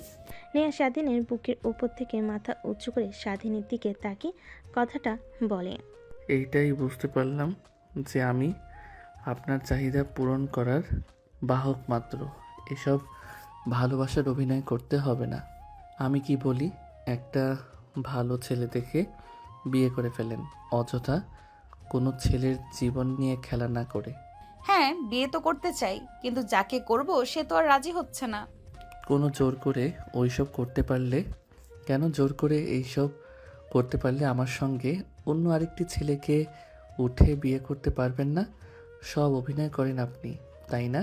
নেহা স্বাধীনের বুকের উপর থেকে মাথা উঁচু করে স্বাধীনের দিকে তাকিয়ে কথাটা বলে। এইটাই বুঝতে পারলাম যে আমি আপনার চাহিদা পূরণ করার বাহক মাত্র। এসব ভালোবাসার অভিনয় করতে হবে না। আমি কি বলি, একটা ভালো ছেলে দেখে বিয়ে করে ফেলেন, অযথা কোনো ছেলের জীবন নিয়ে খেলা না করে। হ্যাঁ, বিয়ে তো করতে চাই, কিন্তু যাকে করব সে তো আর রাজি হচ্ছে না। কোনো জোর করে ওইসব করতে পারলে, কেন জোর করে এইসব করতে পারলে আমার সঙ্গে অন্য আরেকটি ছেলেকে উঠে বিয়ে করতে পারবেন না? সব অভিনয় করেন আপনি, তাই না?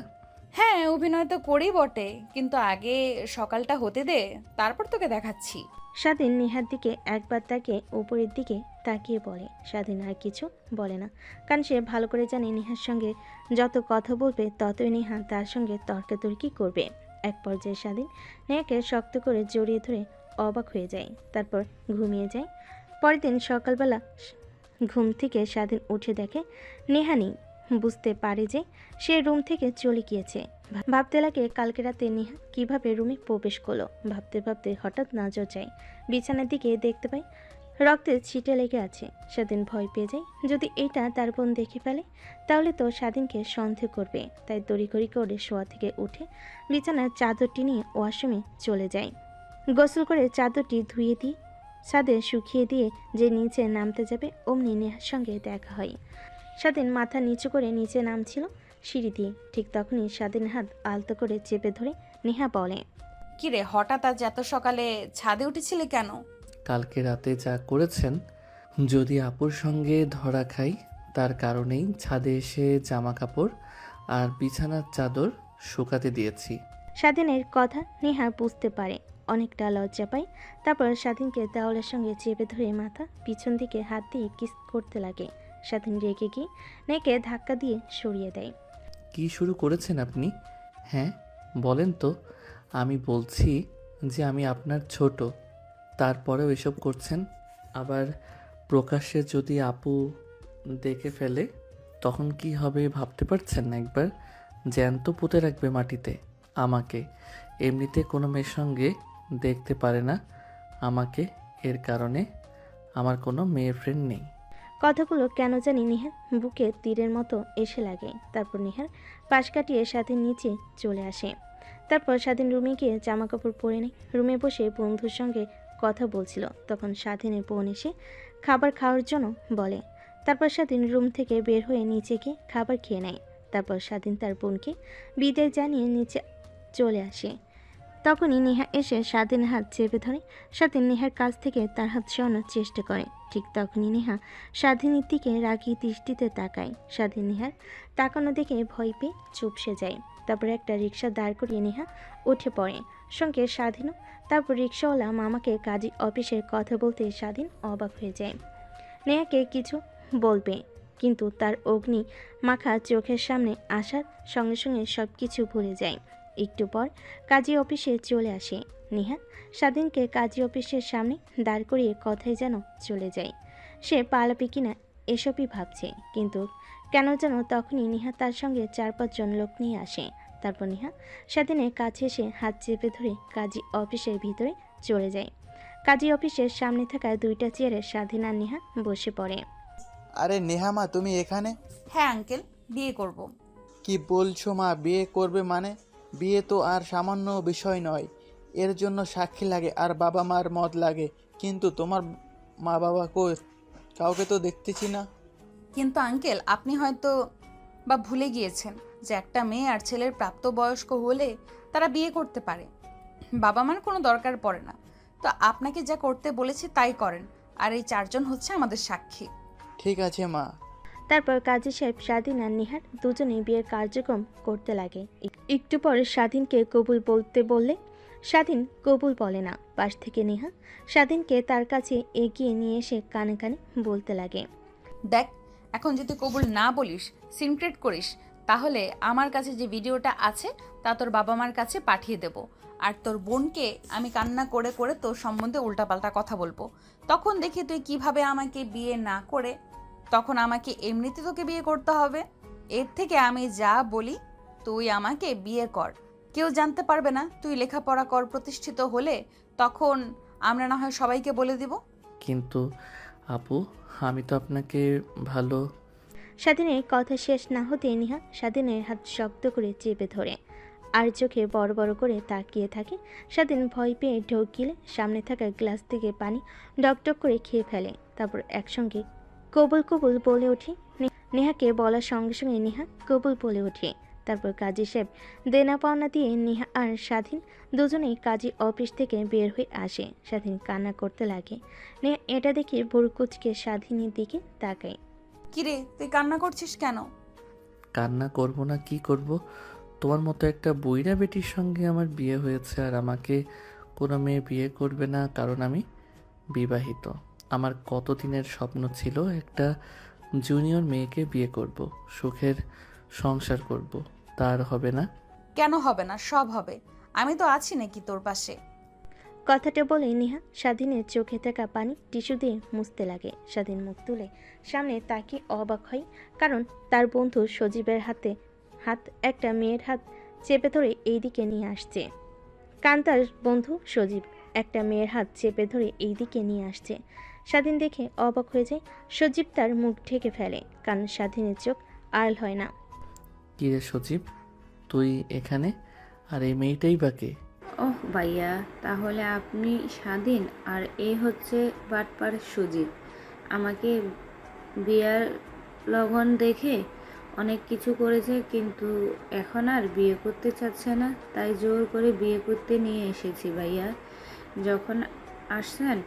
হ্যাঁ, অভিনয় তো করি বটে, কিন্তু আগে সকালটা হতে দে, তারপর তোকে দেখাচ্ছি। স্বাধীন নেহার দিকে একবার তাকিয়ে উপরের দিকে তাকিয়ে বলে। স্বাধীন আর কিছু বলে না, কারণ সে ভালো করে জানে নেহার সঙ্গে যত কথা বলবে ততই নেহা তার সঙ্গে তর্কাতর্কি করবে। এক পর্যায়ে স্বাধীন নেহাকে শক্ত করে জড়িয়ে ধরে অবাক হয়ে যায়, তারপর ঘুমিয়ে যায়। পরের দিন সকালবেলা ঘুম থেকে স্বাধীন উঠে দেখে নেহা নেই। বুঝতে পারে যে সে রুম থেকে চলে গিয়েছে। ভাবতে লাগে কালকে রাতে নেহা কিভাবে রুমে প্রবেশ করলো। ভাবতে ভাবতে হঠাৎ নজর যায় বিছানার দিকে, দেখতে পায় রক্তের ছিটে লেগে আছে। স্বাধীন ভয় পেয়ে যায়, যদি এটা তার বোন দেখে ফেলে তাহলে তো স্বাধীনকে সন্দেহ করবে। তাই তড়িঘড়ি করে শোয়া থেকে উঠে বিছানার চাদরটি নিয়ে ওয়াশরুমে চলে যায়। গোসল করে চাদরটি ধুয়ে দিয়ে ছাদে শুকিয়ে দিয়ে যে নিচে নামতে যাবে অমনি নেহার সঙ্গে দেখা হয়। স্বাধীন মাথা নিচু করে নিচে নামছিল সিঁড়ি দিয়ে। ঠিক তখনই স্বাধীন হাত আলতো করে চেপে ধরে নেহা বলে, কিরে, হঠাৎ আজ এত সকালে ছাদে উঠেছিলে কেন? কালকে রাতে যা করেছেন, যদি আপুর সঙ্গে ধরা খাই তার কারণেই ছাদে এসে জামা কাপড় আর বিছানার চাদর শুকাতে দিয়েছি। স্বাধীনের কথা নেহা বুঝতে পারে, অনেকটা লজ্জা পায়। তারপর স্বাধীনকে দেওয়ালের সঙ্গে চেপে ধরে মাথা পিছন দিকে হাত দিয়ে কিস করতে লাগে। স্বাধীন রেগে গিয়ে নেকে ধাক্কা দিয়ে সরিয়ে দেয়। কি শুরু করেছেন আপনি? হ্যাঁ বলেন তো। আমি বলছি যে আমি আপনার ছোট, তারপরেও এসব করছেন। আবার প্রকাশ্যে যদি আপু দেখে ফেলে তখন কি হবে ভাবতে পারছেন না? একবার জ্যান্ত পুঁতে রাখবে মাটিতে আমাকে। এমনিতে কোনো মেয়ের সঙ্গে দেখতে পারে না আমাকে, এর কারণে আমার কোনো মেয়ে ফ্রেন্ড নেই। কথাগুলো কেন জানি নেহার বুকে তীরের মতো এসে লাগে। তারপর নেহার পাশ কাটিয়ে স্বাধীন নিচে চলে আসে। তারপর স্বাধীন রুমে গিয়ে জামা কাপড় পরে নেয়। রুমে বসে বন্ধুর সঙ্গে কথা বলছিল, তখন স্বাধীনের বোন এসে খাবার খাওয়ার জন্য বলে। তারপর স্বাধীন রুম থেকে বের হয়ে নিচে গিয়ে খাবার খেয়ে নেয়। তারপর স্বাধীন তার বোনকে বিদায় জানিয়ে নিচে চলে আসে। তখনই নেহা এসে স্বাধীনের হাত চেপে ধরে। স্বাধীন নেহার কাছ থেকে তার হাত সরানোর চেষ্টা করে। ঠিক তখনই নেহা স্বাধীনের দিকে রাগী দৃষ্টিতে তাকায়। স্বাধীন নেহার তাকানো দেখে ভয় পেয়ে চুপসে যায়। তারপর একটা রিক্সা দাঁড় করিয়ে নেহা উঠে পড়ে, সঙ্গে স্বাধীনও। তারপর রিক্সাওয়ালা মামাকে কাজী অফিসের কথা বলতে স্বাধীন অবাক হয়ে যায়। নেহাকে কিছু বলবে, কিন্তু তার অগ্নি মাখা চোখের সামনে আসার সঙ্গে সঙ্গে সব কিছু ভুলে যায়। একটু পর কাজী অফিসে চলে আসে নেহা। স্বাধীনকে কাজী অফিসের সামনে দাঁড় করিয়ে কথায় যেন চলে যায়। সে পালাবে কিনা এসবই ভাবছে, কিন্তু কেন যেন তখনই নেহা তার সঙ্গে 4-5 জন লোক নিয়ে আসে। তারপর নেহা স্বাধীনের কাছে এসে হাত চেপে ধরে কাজী অফিসের ভিতরে চলে যায়। কাজী অফিসের সামনে থাকা 2টা চেয়ারে স্বাধীন আর নেহা বসে পড়ে। আরে নেহা মা, তুমি এখানে? হ্যাঁ আঙ্কেল, বিয়ে করব। কি বলছো মা? বিয়ে করবে মানে? বিয়ে তো আর সামান্য বিষয় নয়, এর জন্য সাক্ষী লাগে আর বাবা মার মত লাগে। কিন্তু তোমার মা বাবা কই? কাউকে তো দেখতেছি না। কিন্তু আঙ্কেল, আপনি হয়তো বা ভুলে গিয়েছেন যে একটা মেয়ে আর ছেলের প্রাপ্তবয়স্ক হলে তারা বিয়ে করতে পারে, বাবা মার কোনো দরকার পড়ে না। তো আপনাকে যা করতে বলেছি তাই করেন, আর এই 4জন হচ্ছে আমাদের সাক্ষী। ঠিক আছে মা। তারপর কাজী সাহেব স্বাধীন আর নিহার দুজনেই বিয়ের কার্যক্রম করতে লাগে। একটু পরে স্বাধীনকে কবুল বলতে বললে স্বাধীন কবুল বলে না। পাশ থেকে নেহা স্বাধীনকে তার কাছে এগিয়ে নিয়ে এসে কানে কানে বলতে লাগে। দেখ, এখন যদি কবুল না বলিস, সিনক্রেট করিস, তাহলে আমার কাছে যে ভিডিওটা আছে তা তোর বাবা মার কাছে পাঠিয়ে দেব। আর তোর বোনকে আমি কান্না করে করে তোর সম্বন্ধে উল্টাপাল্টা কথা বলবো। তখন দেখি তুই কিভাবে আমাকে বিয়ে না করে, তখন আমাকে এমনিতে তোকে বিয়ে করতে হবে। এর থেকে আমি যা বলি তুই আমাকে বিয়ে কর, কেউ জানতে পারবে না। তুই লেখাপড়া কর, প্রতিষ্ঠিত হলে তখন আমরা না হয় সবাইকে বলে দিব। কিন্তু আপু, আমি তো আপনাকে ভালো। স্বাধীনের কথা শেষ না হতে নিহা স্বাধীনের হাত শক্ত করে চেপে ধরে আর চোখে বড় বড় করে তাকিয়ে থাকে। স্বাধীন ভয় পেয়ে ঢোক গিলে সামনে থাকা গ্লাস থেকে পানি ডকডক করে খেয়ে ফেলে। তারপর একসঙ্গে কবুল কবুল বলে ওঠে। নেহাকে বলার সঙ্গে সঙ্গে নেহা কবুল বলে ওঠে। তারপর কাজী সাহেব দেনা পাওনা দিয়ে নেহা আর স্বাধীন দুজনেই কাজী অফিস থেকে বের হয়ে আসে। স্বাধীন কান্না করতে লাগে। নেহা এটা দেখে ভুরু কুচকে স্বাধীনের দিকে তাকায়। কিরে, তুই কান্না করছিস কেন? কান্না করব না কি করব? তোমার মতো একটা বুইড়া বেটির সঙ্গে আমার বিয়ে হয়েছে, আর আমাকে কোনো মেয়ে বিয়ে করবে না কারণ আমি বিবাহিত। আমার কতদিনের স্বপ্ন ছিল একটা জুনিয়র মেয়েকে বিয়ে করব, সুখের সংসার করব। তার হবে না? কেন হবে না? সব হবে। আমি তো আছি নাকি তোর পাশে? কথাটা বলে নেহা স্বাধীনের চোখে থাকা পানি টিস্যু দিয়ে মুছতে লাগে। স্বাধীন মুখ তুলে সামনে তাকিয়ে অবাক হয়, কারণ তার বন্ধু সজীবের হাত একটা মেয়ের হাত চেপে ধরে এইদিকে নিয়ে আসছে। কান্তার বন্ধু সজীব একটা মেয়ের হাত চেপে ধরে এইদিকে নিয়ে আসছে। স্বাধীন দেখে অবাক হয়ে যায়। সজীব তার মুখ ঢেকে ফেলে, কারণ স্বাধীনের চোখ আড়াল হয় না। কি রে সজীব, তুই এখানে? আর এই মেয়েটাই বা কে? ওহ ভাইয়া, তাহলে আপনি স্বাধীন আর এ হচ্ছে বাটপার সুজিত। আমাকে বিয়ার লগন দেখে অনেক কিছু করেছে, কিন্তু এখন আর বিয়ে করতে চাচ্ছে না, তাই জোর করে বিয়ে করতে নিয়ে এসেছি ভাইয়া। যখন আসছেন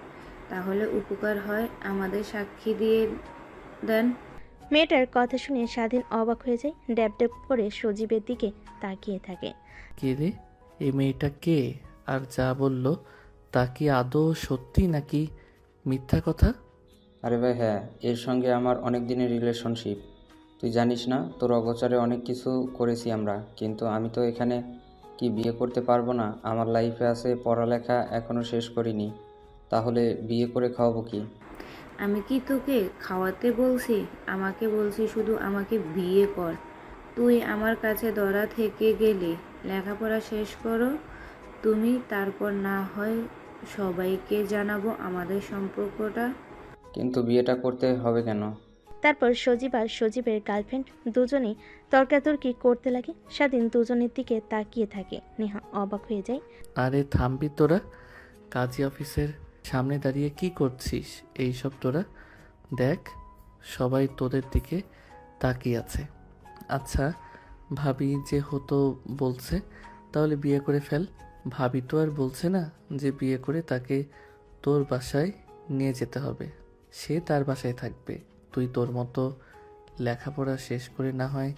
তাহলে উপকার হয় আমাদের সাক্ষী দিয়ে দেন। মেয়েটার কথা শুনে স্বাধীন অবাক হয়ে যায়। ড্যাব ড্যাব করে সজীবের দিকে তাকিয়ে থাকে। কে রে, এই মেয়েটা কে? আর যা বললো তা কি আদৌ সত্যি নাকি মিথ্যা কথা? আরে ভাই হ্যাঁ, এর সঙ্গে আমার অনেক দিনের রিলেশনশিপ। তুই জানিস না, তোর অগোচরে অনেক কিছু করেছি আমরা। কিন্তু আমি তো এখানে কি বিয়ে করতে পারবো না? আমার লাইফে আছে, পড়ালেখা এখনও শেষ করিনি। তাহলে বিয়ে করে খাওয়াবো কি? আমি কি তোকে খাওয়াতে বলছি? আমাকে বলছি শুধু আমাকে বিয়ে কর। তুই আমার কাছে ধরা থেকে গেলি, লেখাপড়া শেষ করো তুমি, তারপর না হয় সবাইকে জানাবো আমাদের সম্পর্কটা। কিন্তু বিয়েটা করতে হবে কেন? তারপর সজীব আর সজীবের গার্লফ্রেন্ড দুজনেই তর্কাতর্কি করতে লাগে। স্বাধীন দুজনের দিকে তাকিয়ে থাকে। নেহা অবাক হয়ে যায়। আরে থামবি তোরা? কাজী অফিসের সামনে দাঁড়িয়ে কি করছিস এইসব তোরা? দেখ, সবাই তোদের দিকে তাকিয়ে আছে। আচ্ছা, ভাবি যে হতো বলছে, তাহলে বিয়ে করে ফেল। ভাবি তো আর বলছে না যে বিয়ে করে তাকে তোর বাসায় নিয়ে যেতে হবে। সে তার বাসায় থাকবে। তুই তোর মতো লেখাপড়া শেষ করে না হয়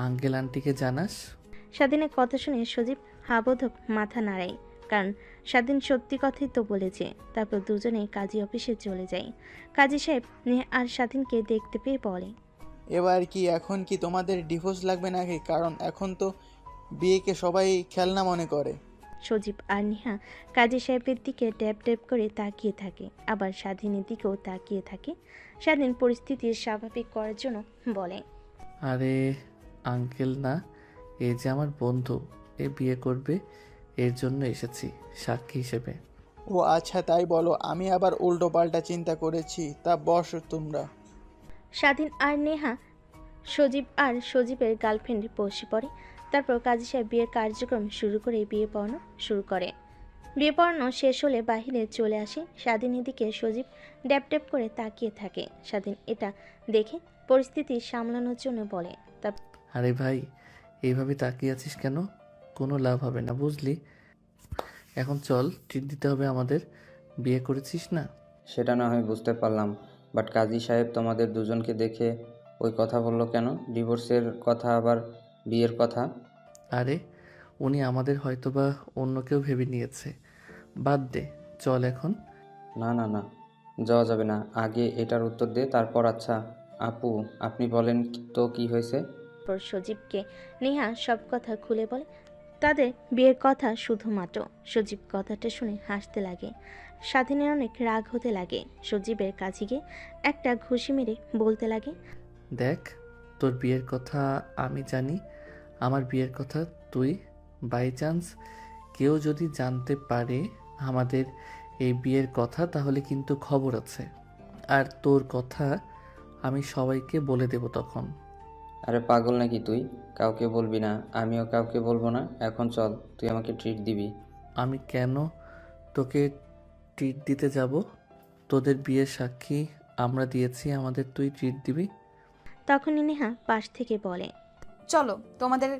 আঙ্কেল আন্টিকে জানাস। স্বাধীনের কথা শুনে সজীব হাবোধক মাথা নাড়ায়, কারণ স্বাধীন সত্যি কথাই তো বলেছে। তারপর দুজনে কাজী অফিসে চলে যায়। কাজী সাহেব নেহা আর স্বাধীনকে দেখতে পেয়ে বলে, এবার কি এখন কি তোমাদের ডিভোর্স লাগবে নাকি? কারণ এখন তো বিয়েকে সবাই খেলনা মনে করে। সজীব আর নেহা কাজী সাহেবের দিকে ড্যাব ড্যাব করে তাকিয়ে থাকে, আবার স্বাধীনের দিকেও তাকিয়ে থাকে। স্বাধীন পরিস্থিতি স্বাভাবিক করার জন্য বলে, আরে আঙ্কেল না, এ যে আমার বন্ধু, এ বিয়ে করবে, এর জন্য এসেছি সাক্ষী হিসেবে। ও আচ্ছা, তাই বলো। আমি আবার উল্টো পাল্টা চিন্তা করেছি। তা বস তোমরা। স্বাধীন আর নেহা সজীব আর সজীবের গার্লফ্রেন্ড বসে পড়ে। তারপর কাজী সাহেব বিয়ের কার্যক্রম শুরু করে বিয়ে পড়ানো শুরু করে। বিয়ে পড়ানো শেষ হলে বাহিরে চলে আসে স্বাধীনের দিকে। সজীব ড্যাপ ড্যাপ করে তাকিয়ে থাকে। স্বাধীন এটা দেখে পরিস্থিতি সামলানোর জন্য বলে, আরে ভাই, এইভাবে তাকিয়ে আছিস কেন? কোনো লাভ হবে না, বুঝলি? এখন চল, ট্রিট দিতে হবে আমাদের। বিয়ে করেছিস না? সেটা না হয় বুঝতে পারলাম, বাট কাজী সাহেব তোমাদের দুজনকে দেখে ওই কথা বললো কেন? ডিভোর্সের কথা, আবার বিয়ের কথা? আরে উনি আমাদের হয়তোবা অন্য কেউ ভেবে নিয়েছে। বাদ দে, চল এখন। না না না, যাওয়া যাবে না। আগে এটার উত্তর দে, তারপর। আচ্ছা আপু, আপনি বলেন তো কি হয়েছে? তারপর সজীবকে নেহা সব কথা খুলে বলে তাদের বিয়ের কথা। শুধুমাত্র সজীব কথাটা শুনে হাসতে লাগে। স্বাধীনের অনেক রাগ হতে লাগে। সজীবের কাছে গিয়ে একটা ঘুষি মেরে বলতে লাগে, দেখ, তোর বিয়ের কথা আমি জানি, আমার বিয়ের কথা তুই। বাই চান্স কেউ যদি জানতে পারে আমাদের এই বিয়ের কথা, তাহলে কিন্তু খবর আছে। আর তোর কথা আমি সবাইকে বলে দেব তখন। আরে পাগল নাকি তুই? কাউকে বলবি না, আমিও কাউকে বলবো না। এখন চল, তুই আমাকে ট্রিট দিবি। আমি কেন তোকে ট্রিট দিতে যাব? তোদের বিয়ের সাক্ষী আমরা দিয়েছি, আমাদের তুই ট্রিট দিবি? তখনই নেহা পাশ থেকে বলে, চলো, তোমাদের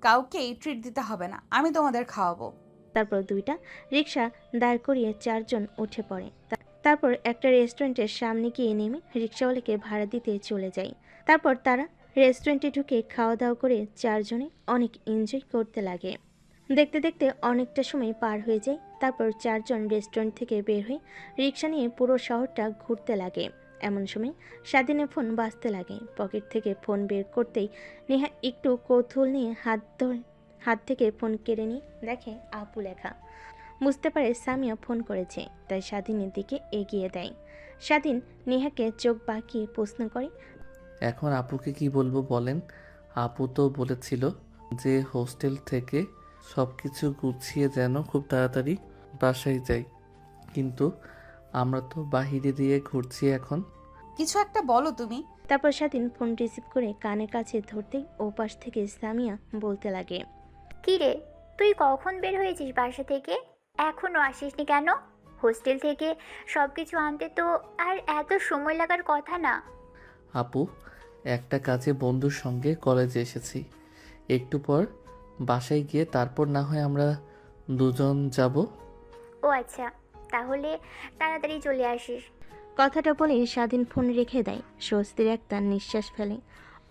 কাউকেই ট্রিট দিতে হবে না, আমি তোমাদের খাওয়াবো। তারপর দুইটা রিক্সা দাঁড় করিয়ে চারজন উঠে পড়ে। তারপর একটা রেস্টুরেন্টের সামনে গিয়ে নেমে রিক্সাওয়ালাকে ভাড়া দিতে চলে যায়। তারপর তারা রেস্টুরেন্টে ঢুকে খাওয়া দাওয়া করে চারজনে অনেক এনজয় করতে লাগে। দেখতে দেখতে অনেকটা সময় পার হয়ে যায়। তারপর চারজন রেস্টুরেন্ট থেকে বের হয়ে রিক্সা নিয়ে পুরো শহরটা ঘুরতে লাগে। এমন সময় স্বাধীনের ফোন বাজতে লাগে। পকেট থেকে ফোন বের করতেই নেহা একটু কৌতূহল নিয়ে হাত থেকে ফোন কেড়ে নিয়ে দেখে আপু লেখা। বুঝতে পারে সামিয়া ফোন করেছে, তাই স্বাধীনের দিকে এগিয়ে দেয়। স্বাধীন নেহাকে চোখ বাঁকিয়ে প্রশ্ন করে, এখন আপুকে কি বলবো বলেন? আপু তো বলেছিল যে হোস্টেল থেকে সব কিছু গুছিয়ে যেন খুব তাড়াতাড়ি বাসায় যাই, কিন্তু আমরা তো বাহিরে দিয়ে ঘুরছি এখন। কিছু একটা বলো তুমি। তারপর স্বাধীন ফোন রিসিভ করে কানের কাছে ধরতেই ওপাশ থেকে সামিয়া বলতে লাগে, কি রে, তুই কখন বের হয়েছিস বাসা থেকে? এখনো আসিসনি কেন? হোস্টেল থেকে সব কিছু আনতে তো আর এত সময় লাগার কথা না। আপু, একটা কাজে বন্ধুর সঙ্গে কলেজে এসেছি, একটু পর বাসায় গিয়ে তারপর না হয় আমরা দুজন যাব। ও আচ্ছা, তাহলে তাড়াতাড়ি চলে আসিস। কথাটা বলেই স্বাধীন ফোন রেখে দেয়। স্বস্তির একটা নিঃশ্বাস ফেলে।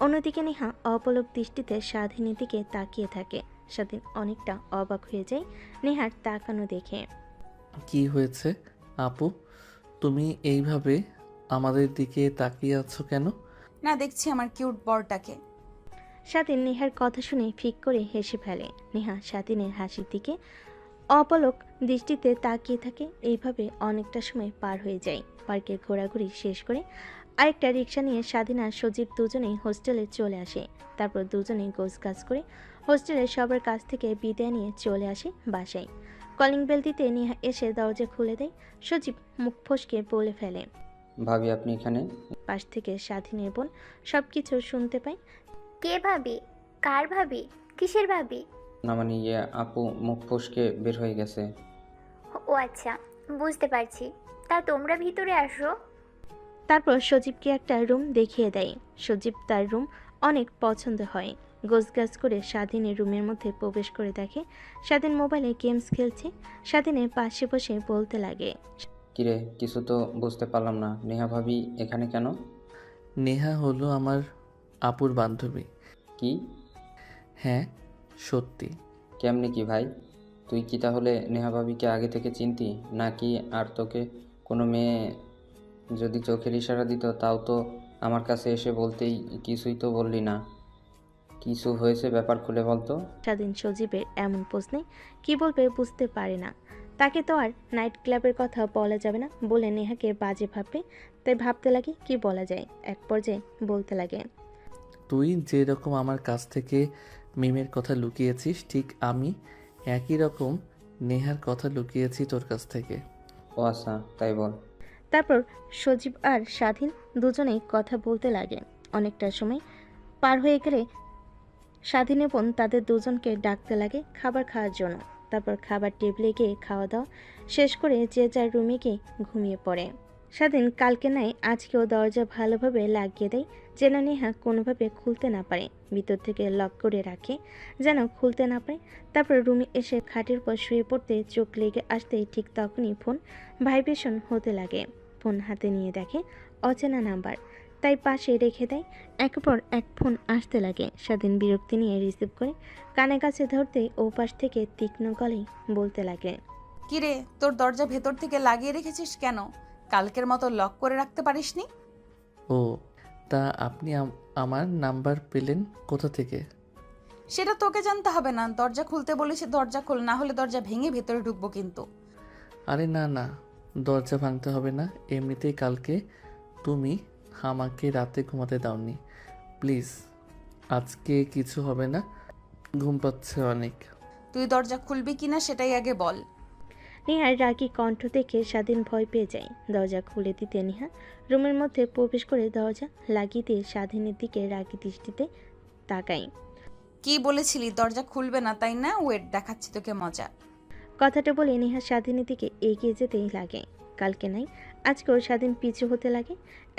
অন্যদিকে নেহা অপলক দৃষ্টিতে স্বাধীনের দিকে তাকিয়ে থাকে। স্বাধীন অনেকটা অবাক হয়ে যায় নেহার তাকানো দেখে। কি হয়েছে আপু, তুমি এইভাবে আমাদের দিকে তাকিয়ে আছো কেন? না, দেখছি আমার কিউট বরটাকে। স্বাধীন নেহার কথা শুনে ফিক করে হেসে ফেলে। নেহা স্বাধীনের হাসির দিকে অপলক দৃষ্টিতে তাকিয়ে থাকে। এইভাবে অনেকটা সময় পার হয়ে যায়। পার্কে ঘোরাঘুরি শেষ করে আরেকটা রিক্সা নিয়ে স্বাধীন আর সজীব দুজনেই হোস্টেলে চলে আসে। তারপর দুজনেই গোছগাছ করে হোস্টেলের সবার কাছ থেকে বিদায় নিয়ে চলে আসে বাসায়। কলিং বেল দিতে নেহা এসে দরজা খুলে দেয়। সজীব মুখ ফসকে বলে ফেলে, ভাবি আপনি এখানে? পাশ থেকে স্বাধীনের বোন সবকিছু শুনতে পায়। কে ভাবি? কার ভাবি? কিসের ভাবি? না মানে ইয়ে, আপু মুখ ফসকে বের হয়ে গেছে। ও আচ্ছা, বুঝতে পারছি। তা তোমরা ভিতরে আসো। তারপর সজীবকে একটা রুম দেখিয়ে দেয়। সজীব তার রুম অনেক পছন্দ হয়। গোছগাছ করে স্বাধীনের রুমের মধ্যে প্রবেশ করে দেখে স্বাধীন মোবাইলে গেমস খেলছে। স্বাধীনের পাশে বসে বলতে লাগে, কিরে, কিছু তো বুঝতে পারলাম না। নেহা ভাবি এখানে কেন? নেহা হলো আমার আপুর বান্ধবী। কি? হ্যাঁ, সত্যি। কেমনে কি ভাই? তুই কি তাহলে নেহা ভাবিকে আগে থেকে চিনতি নাকি? আর তোকে কোনো মেয়ে যদি চোখের ইশারা দিত, তাও তো আমার কাছে এসে বলতেই, কিছুই তো বললি না। কিছু হয়েছে, ব্যাপার খুলে বলতো। স্বাধীন সজীবের এমন প্রশ্নে কি বলবে বুঝতে পারে না। তাকে তো আর নাইট ক্লাবের কথা বলা যাবে না বলে নেহাকে বাজে ভাববে। তাই ভাবতে লাগে কি বলা যায়। এক পর্যায়ে বলতে লাগে, তুই যেরকম আমার কাছ থেকে মিমের কথা লুকিয়েছিস, ঠিক আমি একই রকম নেহার কথা লুকিয়েছি তোর কাছ থেকে। ও আচ্ছা, তাই বল। তারপর সজীব আর স্বাধীন দুজনেই কথা বলতে লাগে। অনেকটা সময় পার হয়ে গেলে স্বাধীন এবং তাদের দুজনকে ডাকতে লাগে খাবার খাওয়ার জন্য। তারপর খাবার টেবিলে গিয়ে খাওয়া দাওয়া শেষ করে যে যার রুমে গিয়ে ঘুমিয়ে পড়ে। স্বাধীন কালকে নাই আজকেও দরজা ভালোভাবে লাগিয়ে দেয় যেন নেহা কোনোভাবে খুলতে না পারে, ভিতর থেকে লক করে রাখে যেন খুলতে না পারে। তারপর রুমে এসে খাটের উপর শুয়ে পড়তে চোখ লেগে আসতেই ঠিক তখনই ফোন ভাইব্রেশন হতে লাগে। ফোন হাতে নিয়ে দেখে অচেনা নাম্বার, তাই পাশে রেখে দেয়। একের পর এক ফোন আসতে লাগে। স্বাধীন বিরক্তি নিয়ে রিসিভ করে কানে কাছে ধরতেই ও পাশ থেকে তীক্ষ্ণ গলেই বলতে লাগে, কিরে, তোর দরজা ভেতর থেকে লাগিয়ে রেখেছিস কেন? কালকের মতো লক করে রাখতে পারিসনি? ও, তা আপনি আমার নাম্বার পেলেন কোথা থেকে? সেটা তোকে জানতে হবে না। দরজা খুলতে বলেছি, দরজা খোল, না হলে দরজা ভেঙে ভেতরে ঢুকবো কিন্তু। আরে না না, দরজা ভাঙতে হবে না। এমনিতেই কালকে তুমি আমাকে রাতে ঘুমাতে দাওনি। প্লিজ, আজকে কিছু হবে না, ঘুম পাচ্ছে অনেক। তুই দরজা খুলবি কিনা সেটাই আগে বল। নেহার রাগী কণ্ঠ দেখে স্বাধীন ভয় পেয়ে যায়। দরজা খুলে দিতে নেহা রুমের মধ্যে প্রবেশ করে দরজা লাগিয়ে দিয়ে স্বাধীনের দিকে রাগী দৃষ্টিতে তাকায়। কি বলেছিলি দরজা খুলবে না, তাই না? ওয়েট, দেখাচ্ছি তোকে মজা। কথাটা বলে নেহা স্বাধীনের দিকে এগিয়ে যেতেই লাগে। কালকে নাই আজকেও স্বাধীন পিছু হতে লাগে।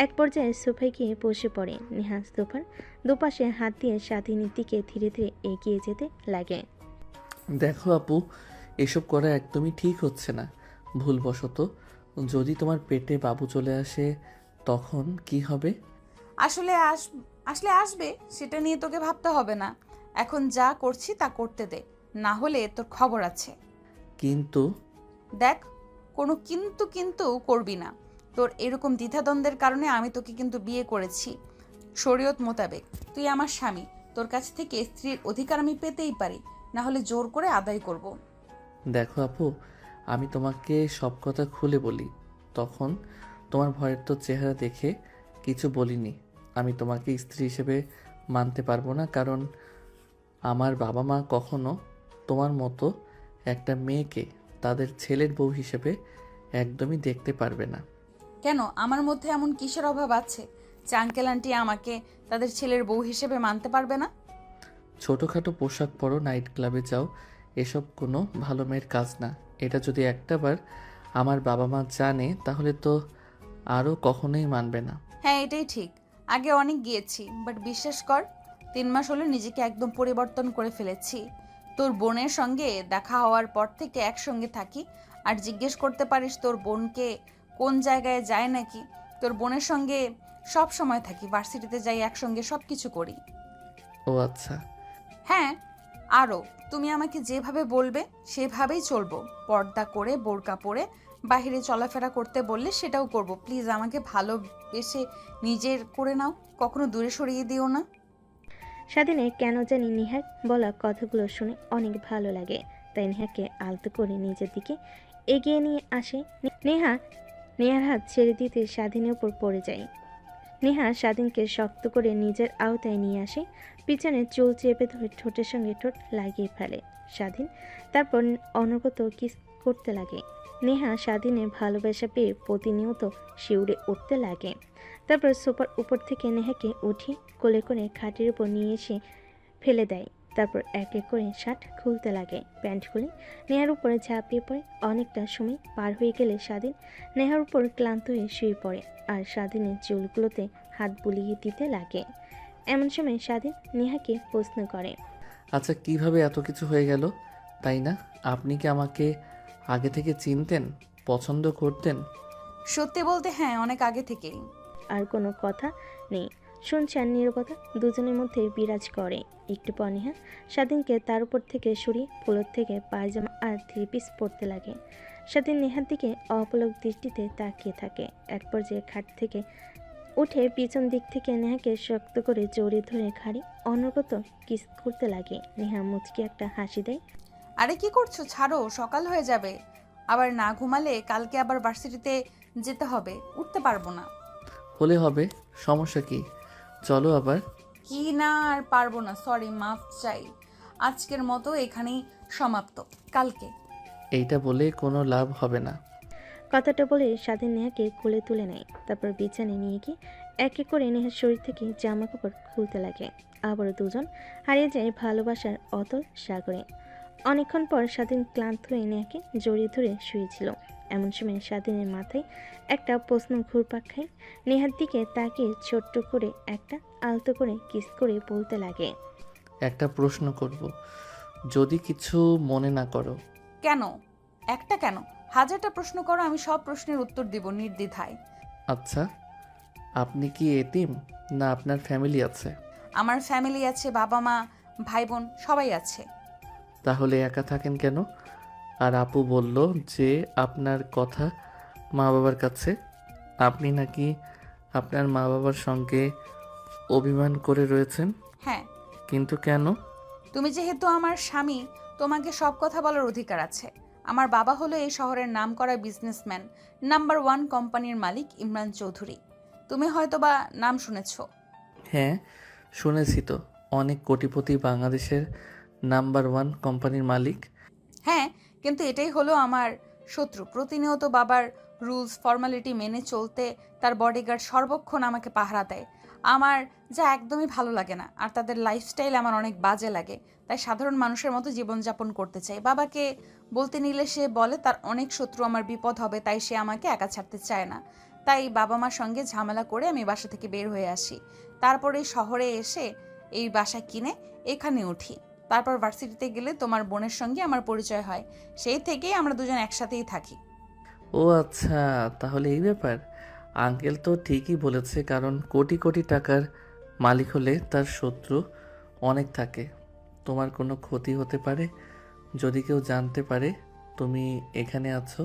এক পর্যায়ে সোফায় গিয়ে বসে পড়ে। নেহা সোফার দুপাশে হাত দিয়ে স্বাধীনের দিকে ধীরে ধীরে এগিয়ে যেতে লাগে। দেখো আপু, এসব করা একদমই ঠিক হচ্ছে না। ভুলবশত যদি তোমার পেটে বাবু চলে আসে তখন কি হবে? আসলে আসবে, সেটা নিয়ে তোকে ভাবতে হবে না। এখন যা করছি তা করতে দে, না হলে তোর খবর আছে। কিন্তু দেখ, কোনো কিন্তু কিন্তু করবি না। তোর এরকম দ্বিধাদ্বন্দ্বের কারণে আমি তোকে কিন্তু বিয়ে করেছি শরীয়ত মোতাবেক। তুই আমার স্বামী, তোর কাছ থেকে স্ত্রীর অধিকার আমি পেতেই পারি, না হলে জোর করে আদায় করব। দেখো আপু, আমি তোমাকে সব কথা খুলে বলি, তখন তোমার ভয়ের তো চেহারা দেখে কিছু বলিনি। আমি তোমাকে স্ত্রী হিসেবে মানতে পারবো না, কারণ আমার বাবা মা কখনো তোমার মতো একটা মেয়েকে তাদের ছেলের বউ হিসেবে একদমই দেখতে পারবে না। কেন, আমার মধ্যে এমন কিসের অভাব আছে যে আঙ্কেল আন্টি আমাকে তাদের ছেলের বউ হিসেবে মানতে পারবে না? ছোটোখাটো পোশাক পরো, নাইট ক্লাবে যাও, এসব কোনো ভালো মেয়ের কাজ না। এটা যদি একটাবার আমার বাবা মা জানে তাহলে তো আরও কখনোই মানবে না। হ্যাঁ, এটাই ঠিক। আগে অনেক গিয়েছি, বাট বিশ্বাস কর 3 মাস হলো নিজেকে একদম পরিবর্তন করে ফেলেছি। তোর বোনের সঙ্গে দেখা হওয়ার পর থেকে একসঙ্গে থাকি। আর জিজ্ঞেস করতে পারিস তোর বোনকে কোন জায়গায় যায় নাকি? তোর বোনের সঙ্গে সব সময় থাকি, ভার্সিটিতে যাই একসঙ্গে, সব কিছু করি। ও আচ্ছা। হ্যাঁ, আরও তুমি আমাকে যেভাবে বলবে সেভাবেই চলবো। পর্দা করে বোরকা পরে বাইরে চলাফেরা করতে বললে সেটাও করব। প্লিজ আমাকে ভালোবেসে নিজের করে নাও, কখনো দূরে সরিয়ে দিও না। স্বাধীনের কেন জানি নেহার বলা কথাগুলো শুনে অনেক ভালো লাগে, তাই নেহাকে আলতো করে নিজের দিকে এগিয়ে নিয়ে আসে। নেহার হাত ছেড়ে দিতে স্বাধীনের উপর পড়ে যায়। নেহা স্বাধীনকে শক্ত করে নিজের আওতায় নিয়ে আসে, পিছনে চুল চেপে ধরে ঠোঁটের সঙ্গে ঠোঁট লাগিয়ে ফেলে স্বাধীন। তারপর অনবরত কিস করতে লাগে। নেহা স্বাধীনের ভালোবাসা পেয়ে প্রতিনিয়ত শিউরে উঠতে লাগে। তারপর সোফার উপর থেকে নেহাকে উঠে কোলে করে খাটের উপর নিয়ে এসে ফেলে দেয়। তারপর এক এক করে শার্ট খুলতে লাগে। প্যান্ট খুলে নেহার উপরে ঝাঁপিয়ে পড়ে। অনেকটা সময় পার হয়ে গেলে স্বাধীন নেহার উপর ক্লান্ত হয়ে শুয়ে পড়ে আর স্বাধীনের চুলগুলোতে হাত বুলিয়ে দিতে লাগে। এমন সময় স্বাধীন নেহাকে প্রশ্ন করে, আচ্ছা, কিভাবে এত কিছু হয়ে গেল? তাই না, আপনি কি আমাকে আগে থেকে চিনতেন, পছন্দ করতেন? সত্যি বলতে হ্যাঁ, অনেক আগে থেকেই। আর কোনো কথা নেই। শুনছে আর নীরবতা দুজনের মধ্যে বিরাজ করে। একটু পর নেহা স্বাধীনকে তার উপর থেকে সরিয়ে ফ্লোর থেকে পায়জামা আর 3 পিস পরতে লাগে। স্বাধীন নেহার দিকে অপলক দৃষ্টিতে তাকিয়ে থাকে। এক পর্যায়ে খাট থেকে উঠে পিছন দিক থেকে নেহাকে শক্ত করে জড়িয়ে ধরে ঘাড়ে অনবরত কিস করতে লাগে। নেহা মুচকি একটা হাসি দেয়। আরে কি করছো, ছাড়ো, সকাল হয়ে যাবে। আবার না ঘুমালে কালকে আবার ভার্সিটিতে যেতে হবে, উঠতে পারবো না। হলে হবে, সমস্যা কি? চলো আবার। কি না, আর পারবো না, সরি, মাফ চাই। আজকের মতো এখানেই সমাপ্ত, কালকে। এইটা বলে কোনো লাভ হবে না। কথাটা বলে স্বাধীন নেহাকে কোলে তুলে নেয়। তারপর বিছানায় নিয়ে গিয়ে এক এক করে নেহার শরীর থেকে জামা কাপড় খুলতে লাগে। আবারও দুজন হারিয়ে যায় ভালোবাসার অতল সাগরে। অনেকক্ষণ পর স্বাধীন ক্লান্ত হয়ে নেহাকে জড়িয়ে ধরে শুয়েছিল। এমন সময় স্বাধীনের মাথায় একটা প্রশ্ন ঘুরপাক খায়। নেহার দিকে তাকিয়ে ছোট্ট করে একটা আলতো করে কিস করে বলতে লাগে, একটা প্রশ্ন করব, যদি কিছু মনে না করো। কেন? একটা কেন, হাজারটা প্রশ্ন করো, আমি সব প্রশ্নের উত্তর দিব নির্দ্বিধায়। আচ্ছা, আপনি কি এতিম না আপনার ফ্যামিলি আছে? আমার ফ্যামিলি আছে, বাবা মা ভাই বোন সবাই আছে। তাহলে একা থাকেন কেন? আর আপু বলল যে আপনার কথা মা বাবার কাছে, আপনি নাকি আপনার মা বাবার সঙ্গে অভিমান করে রয়েছেন। হ্যাঁ, কিন্তু কেন? তুমি যেহেতু আমার স্বামী, তোমাকে সব কথা বলার অধিকার আছে। আমার বাবা হলো এই শহরের নামকরা বিজনেসম্যান, নাম্বার 1 কোম্পানির মালিক ইমরান চৌধুরী। তুমি হয়তোবা নাম শুনেছো। হ্যাঁ, শুনেছি তো, অনেক কোটিপতি বাংলাদেশের নাম্বার 1 কোম্পানির মালিক। হ্যাঁ, কিন্তু এটাই হলো আমার শত্রু। প্রতিনিয়ত বাবার রুলস ফর্মালিটি মেনে চলতে তার বডিগার্ড সর্বক্ষণ আমাকে পাহারা দেয়। আমার যা একদমই ভালো লাগে না, আর তাদের লাইফস্টাইল আমার অনেক বাজে লাগে। তাই সাধারণ মানুষের মতো জীবনযাপন করতে চাই। বাবাকে বলতে নিলে সে বলে তার অনেক শত্রু, আমার বিপদ হবে, তাই সে আমাকে একা ছাড়তে চায় না। তাই বাবা মার সঙ্গে ঝামেলা করে আমি বাসা থেকে বের হয়ে আসি। তারপরে শহরে এসে এই বাসা কিনে এখানে উঠি। তারপর ভার্সিটিতে গেলে তোমার বোনের সঙ্গে আমার পরিচয় হয়। সেই থেকেই আমরা দুজন একসাথেই থাকি। ও আচ্ছা, তাহলে এই ব্যাপার। আঙ্কেল তো ঠিকই বলেছে, কারণ কোটি কোটি টাকার মালিক হলে তার শত্রু অনেক থাকে। তোমার কোনো ক্ষতি হতে পারে যদি কেউ জানতে পারে তুমি এখানে আছো।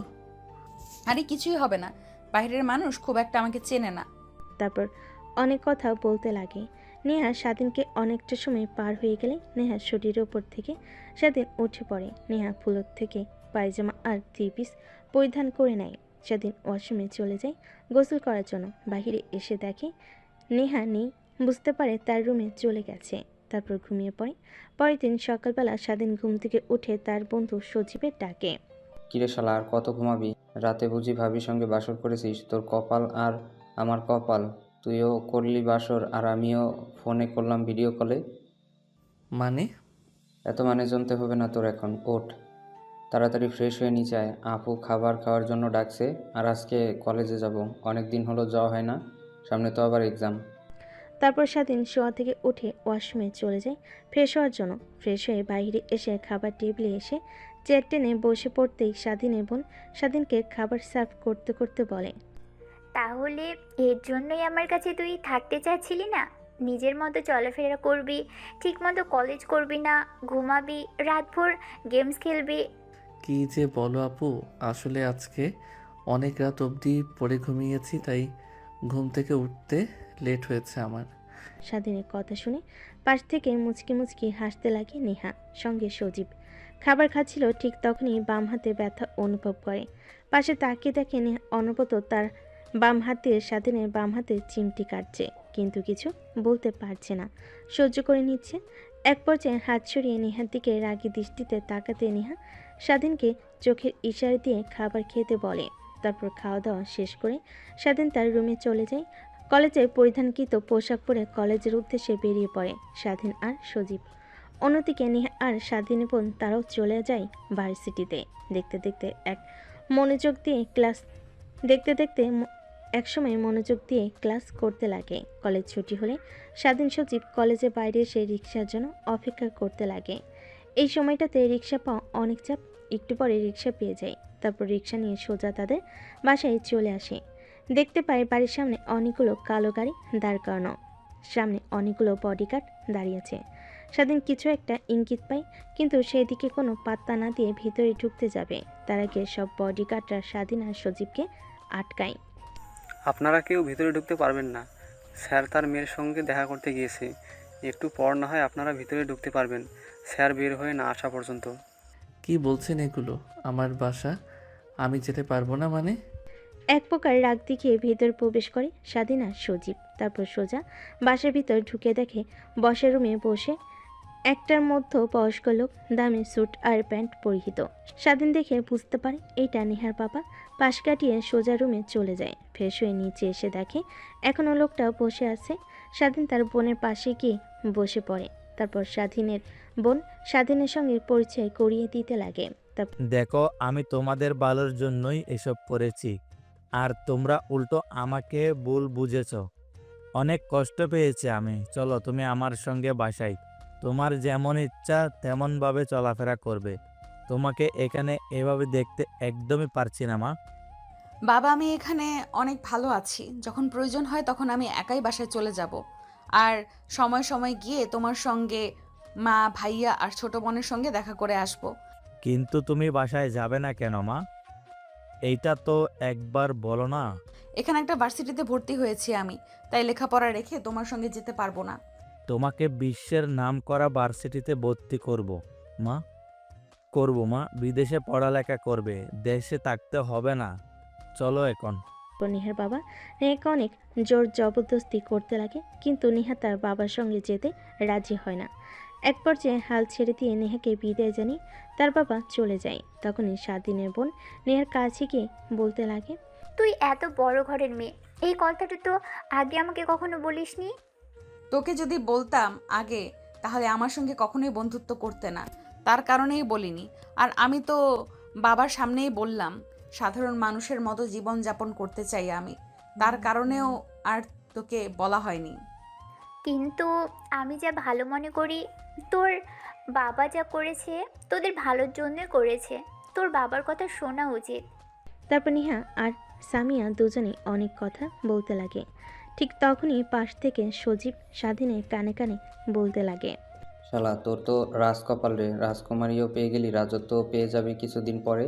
আরে কিছুই হবে না, বাইরের মানুষ খুব একটা আমাকে চেনে না। তারপর অনেক কথা বলতে লাগে। নেহা স্বাধীনকে অনেকটা সময় পার হয়ে গেলে নেহার শরীরের ওপর থেকে স্বাধীন উঠে পড়ে। নেহা ফুলোর থেকে পায়জামা আর 3 পিস পরিধান করে নেয়। স্বাধীন ওয়াশরুমে চলে যায় গোসল করার জন্য। বাহিরে এসে দেখে নেহা নেই, বুঝতে পারে তার রুমে চলে গেছে। তারপর ঘুমিয়ে পড়ে। পরের দিন সকালবেলা স্বাধীন ঘুম থেকে উঠে তার বন্ধু সজীবের ডাকে, কিরে শালা, আর কত ঘুমাবি? রাতে বুঝি ভাবির সঙ্গে বাসর করেছিস? তোর কপাল আর আমার কপাল, তুইও করলি বাসর আর আমিও ফোনে করলাম ভিডিও কলে। মানে? এত মানে জানতে হবে না তোর এখন, ওঠ তাড়াতাড়ি ফ্রেশ হয়ে নিচে আয়। আপু খাবার খাওয়ার জন্য ডাকছে, আর আজকে কলেজে যাব, অনেক দিন হলো যাওয়া হয় না, সামনে তো আবার এক্সাম। তারপর স্বাধীন শোয়া থেকে উঠে ওয়াশরুমে চলে যায় ফ্রেশ হওয়ার জন্য। ফ্রেশ হয়ে বাইরে এসে খাবার টেবিলে এসে চেয়ার টেনে বসে পড়তেই স্বাধীনের বোন স্বাধীনকে খাবার সার্ভ করতে করতে বলে, তাহলে এর জন্যই আমার কাছে তুই থাকতে চাচ্ছিলি না? নিজের মতো চলাফেরা করবি, ঠিকমতো কলেজ করবি না, ঘুমাবি, রাতভর গেমস খেলবি। কি যে বলো আপু, আসলে আজকে অনেক রাত অবধি পড়ে ঘুমিয়েছি, তাই ঘুম থেকে উঠতে লেট হয়েছে আমার। স্বাধীনের কথা শুনে পাশ থেকে মুচকি মুচকি হাসতে লাগে নেহা। সঙ্গে সজীব খাবার খাচ্ছিল। ঠিক তখনই বাম হাতে ব্যথা অনুভব করে। পাশে তাকিয়ে দেখে নেহা অনবরত তার বাম হাতের স্বাধীনের বাম হাতে চিমটি কাটছে, কিন্তু কিছু বলতে পারছে না, সহ্য করে নিচ্ছে। এক পর্যায়ে হাত সরিয়ে নেহার দিকে রাগী দৃষ্টিতে তাকাতে নেহা স্বাধীনকে চোখের ইশারা দিয়ে খাবার খেতে বলে। তারপর খাওয়া দাওয়া শেষ করে স্বাধীন তার রুমে চলে যায়। কলেজে পরিধানকৃত পোশাক পরে কলেজের উদ্দেশ্যে বেরিয়ে পড়ে স্বাধীন আর সজীব। অন্যদিকে নেহা আর স্বাধীনের বোন তারাও চলে যায় ভার্সিটিতে। দেখতে দেখতে একসময় মনোযোগ দিয়ে ক্লাস করতে লাগে। কলেজ ছুটি হলে স্বাধীন সজীব কলেজের বাইরে এসে রিক্সার জন্য অপেক্ষা করতে লাগে। এই সময়টাতে রিক্সা পাওয়া অনেক চাপ। একটু পরে রিক্সা পেয়ে যায়। তারপর রিক্সা নিয়ে সোজা তাদের বাসায় চলে আসে। দেখতে পায় বাড়ির সামনে অনেকগুলো কালো গাড়ি দাঁড় করানো, সামনে অনেকগুলো বডিগার্ড দাঁড়িয়ে আছে। স্বাধীন কিছু একটা ইঙ্গিত পায়, কিন্তু সেদিকে কোনো পাত্তা না দিয়ে ভিতরে ঢুকতে যাবে তার আগে সব বডিগার্ডরা স্বাধীন আর সজীবকে আটকায়। আপনারা কেউ ভিতরে ঢুকতে পারবেন না, স্যার তার মেয়ের সঙ্গে দেখা করতে গিয়েছে, একটু পর না হয় আপনারা ভিতরে ঢুকতে পারবেন, স্যার বের হয়ে না আসা পর্যন্ত। কি বলছেন এগুলো? আমার বাসা, আমি যেতে পারবো না মানে? এক প্রকার রাগ দেখিয়ে ভিতর প্রবেশ করে স্বাধীন আর সজীব। তারপর সোজা বাসার ভিতর ঢুকে দেখে বসার রুমে বসে একটার মধ্য বয়স্ক লোক, দামি স্যুট আর প্যান্ট পরিহিত। স্বাধীন দেখে বুঝতে পারে এইটা নেহার বাবা। পাশ কাটিয়ে সোজা রুমে চলে যায়। ফ্রেশ হয়ে নিচে এসে দেখে এখনও লোকটা বসে আছে। স্বাধীন তার বোনের পাশে গিয়ে বসে পড়ে। তারপর স্বাধীনের বোন স্বাধীনের সঙ্গে পরিচয় করিয়ে দিতে লাগে। তারপর দেখো, আমি তোমাদের ভালোর জন্যই এসব করেছি, আর তোমরা উল্টো আমাকে ভুল বুঝেছ। অনেক কষ্ট পেয়েছি আমি। চলো তুমি আমার সঙ্গে বাসায়। তোমার যেমন ইচ্ছা তেমনভাবে চলাফেরা করবে। তোমাকে এখানে এভাবে দেখতে একদমই পারছি না, মা। বাবা, আমি এখানে অনেক ভালো আছি। যখন প্রয়োজন হয় তখন আমি একাই বাসায় চলে যাব। আর সময় সময় গিয়ে তোমার সঙ্গে মা, ভাইয়া আর ছোট বোনের সঙ্গে দেখা করে আসব। কিন্তু তুমি বাসায় যাবে না কেন, মা? এইটা তো একবার বলো না। এখানে একটা ভার্সিটিতে ভর্তি হয়েছি আমি, তাই লেখাপড়া রেখে তোমার সঙ্গে যেতে পারবো না। তোমাকে বিশ্বের নামকরা ভার্সিটিতে ভর্তি করব, মা। করব, মা। বিদেশে পড়ালেখা করবে, দেশে থাকতে হবে না। চলো এখন। নেহার বাবা নেহাকে অনেক জোর জবরদস্তি করতে লাগে, কিন্তু নেহা তার বাবার সঙ্গে যেতে রাজি হয় না। এক পর্যায়ে হাল ছেড়ে দিয়ে নেহাকে বিদায় জানিয়ে তার বাবা চলে যায়। তখনই স্বাধীনের বোন নেহার কাছে গিয়ে বলতে লাগে, তুই এত বড় ঘরের মেয়ে, এই কথাটা তো আগে আমাকে কখনো বলিসনি। তোকে যদি বলতাম আগে, তাহলে আমার সঙ্গে কখনোই বন্ধুত্ব করতে না, তার কারণেই বলিনি। আর আমি তো বাবার সামনেই বললাম, সাধারণ মানুষের মতো জীবন যাপন করতে চাই আমি, তার কারণেও আর তোকে বলা হয়নি। কিন্তু আমি যা ভালো মনে করি, তোর বাবা যা করেছে তোদের ভালোর জন্যই করেছে। তোর বাবার কথা শোনা উচিত। তারপর নেহা আর সামিয়া দুজনেই অনেক কথা বলতে লাগে। ঠিক তখনই পাশ থেকে সজীব স্বাধীনের কানে কানে বলতে লাগে, শালা, তোর তো রাজকপাল রে। রাজকুমারীও পেয়ে গেলি, রাজত্বও পেয়ে যাবি কিছুদিন পরে।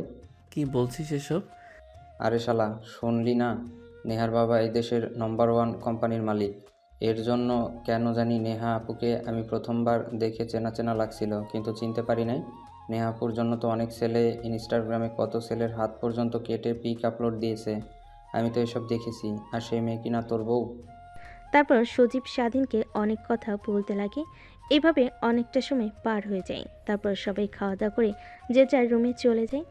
কি বলছিস এসব? আরে শালা, শুনলি না? নেহার বাবা এই দেশের নম্বর 1 কোম্পানির মালিক। এর জন্য কেন জানি নেহা আপুকে আমি প্রথমবার দেখে চেনা চেনা লাগছিল, কিন্তু চিনতে পারি নাই। নেহা আপুর জন্য তো অনেক ছেলে ইনস্টাগ্রামে কত ছেলের হাত পর্যন্ত কেটে পিক আপলোড দিয়েছে। আমি তো এসব দেখেছি। আর সেই মেয়ে কিনা তোর বউ। তারপর সজীব স্বাধীনকে অনেক কথা বলতে লাগে। এভাবে অনেকটা সময় পার হয়ে যায়। তারপর সবাই খাওয়া দাওয়া করে যে যার রুমে চলে যায়।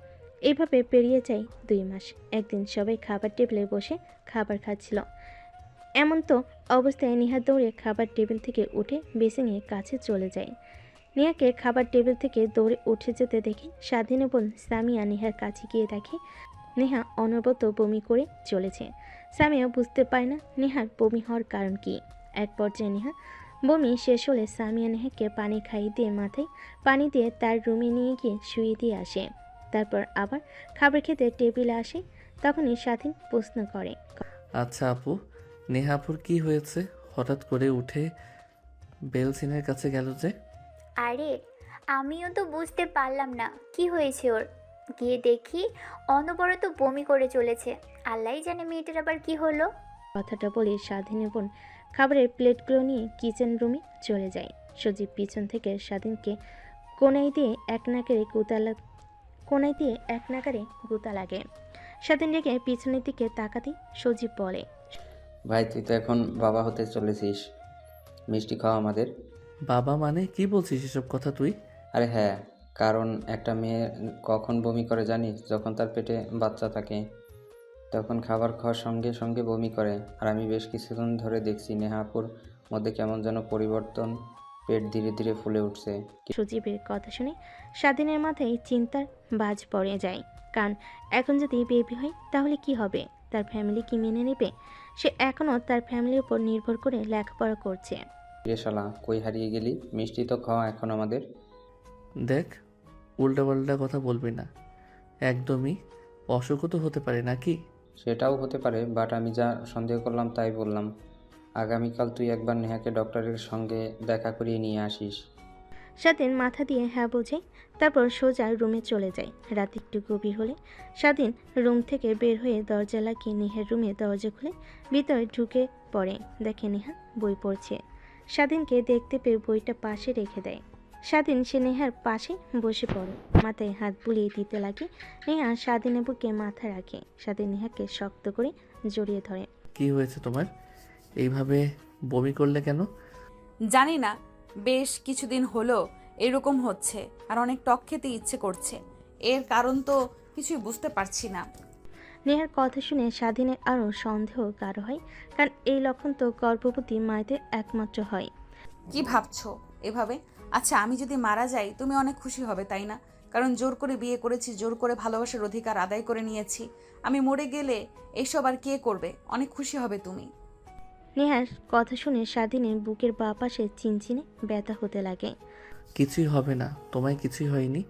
এইভাবে পেরিয়ে যায় 2 মাস। একদিন সবাই খাবার টেবিলে বসে খাবার খাচ্ছিল। এমন তো অবস্থায় নেহা দৌড়ে খাবার টেবিল থেকে উঠে বেসিংয়ের কাছে চলে যায়। নেহাকে খাবার টেবিল থেকে দৌড়ে উঠে যেতে দেখে স্বাধীনের বোন সামিয়া নেহার কাছে গিয়ে দেখে নেহা অনবরত বমি করে চলেছে। সামিয়া বুঝতে পারে না নেহার বমি হওয়ার কারণ কি। এক পর্যায়ে নেহা বমি শেষ হলে সামিয়া নেহাকে পানি খাইয়ে দিয়ে মাথায় পানি দিয়ে তার রুমে নিয়ে গিয়ে শুয়ে দিয়ে আসে। তারপর আবার খাবার খেতে টেবিলে আসে। তখনই স্বাধীন প্রশ্ন করে, আচ্ছা আপু, নেহাপুর কি হয়েছে? হঠাৎ করে উঠে বেলসিনের কাছে গেল যে? আরে আমিও তো বুঝতে পারলাম না কি হয়েছে ওর। গিয়ে দেখি অনবরত বমি করে চলেছে। আল্লাহই জানে মেয়েটার আবার কি হলো। কথাটা বলে স্বাধীনের বোন খাবারের প্লেটগুলো নিয়ে কিচেন রুমে চলে যায়। সজীব পিছন থেকে স্বাধীনকে কোনায় দিয়ে এক নাগারে গুতা লাগে। স্বাধীন রেখে পিছনের দিকে তাকাতেই সজীব বলে, ভাই, তুই তো এখন বাবা হতে চলেছিস। মিষ্টি খাওয়া আমাদের। বাবা মানে কি বলছিস এসব কথা তুই? আরে হ্যাঁ, কারণ একটা মেয়ে কখন বমি করে জানিস? যখন তার পেটে বাচ্চা থাকে, তখন খাবার খাওয়ার সঙ্গে সঙ্গে বমি করে। আর আমি বেশ কিছুদিন ধরে দেখছি নেহাপুর মধ্যে কেমন যেন পরিবর্তন, পেট ধীরে ধীরে ফুলে উঠছে। সজীবের কথা শুনে স্বাধীনের মাথায় চিন্তার বাজ পড়ে যায়। কারণ এখন যদি বেবি হয় তাহলে কি হবে? তার ফ্যামিলি কি মেনে নেবে? সে এখনও তার ফ্যামিলির উপর নির্ভর করে লেখাপড়া করছে। রে শালা, কই হারিয়ে গেলি? মিষ্টি তো খাওয়া এখন আমাদের। দেখ, উল্টাপাল্টা কথা বলবি না। একদমই অসুখও তো হতে পারে নাকি? সেটাও হতে পারে, বাট আমি যা সন্দেহ করলাম তাই বললাম। আগামীকাল তুই একবার নেহাকে ডক্টরের সঙ্গে দেখা করিয়ে নিয়ে আসিস। স্বাধীন মাথা দিয়ে হ্যাঁ বোঝে। তারপর সোজা রুমে চলে যায়। রাত একটু গভীর হলে স্বাধীন রুম থেকে বের হয়ে দরজা লাগিয়ে নেহার রুমে দরজা খুলে ভিতরে ঢুকে পড়ে। দেখে নেহা বই পড়ছে। স্বাধীনকে দেখতে পেয়ে বইটা পাশে রেখে দেয়। স্বাধীন সে নেহার পাশে বসে পড়ে, মাথায় হাত বুলিয়ে দিতে লাগে। নেহা স্বাধীনের বুকে মাথা রাখে। স্বাধীন নেহাকে শক্ত করে জড়িয়ে ধরে। কি হয়েছে তোমার? এইভাবে বমি করলে কেন? জানি না, বেশ কিছুদিন হলো এরকম হচ্ছে, আর অনেক টক খেতে ইচ্ছে করছে। এর কারণ তো কিছুই বুঝতে পারছি না। নেহার কথা শুনে স্বাধীনের আরও সন্দেহ গাঢ় হয়, কারণ এই লক্ষণ তো গর্ভবতী মায়েদের একমাত্র হয়। কি ভাবছো এভাবে? আচ্ছা, আমি যদি মারা যাই তুমি অনেক খুশি হবে, তাই না? কারণ জোর করে বিয়ে করেছি, জোর করে ভালোবাসার অধিকার আদায় করে নিয়েছি। আমি মরে গেলে এইসব আর কে করবে? অনেক খুশি হবে তুমি। নেহার কথা শুনে স্বাধীনের বুকের বাঁ পাশে চিনচিনে ব্যথা হতে লাগে। কিছুই হবে না, তোমায় কিছুই হয়নি।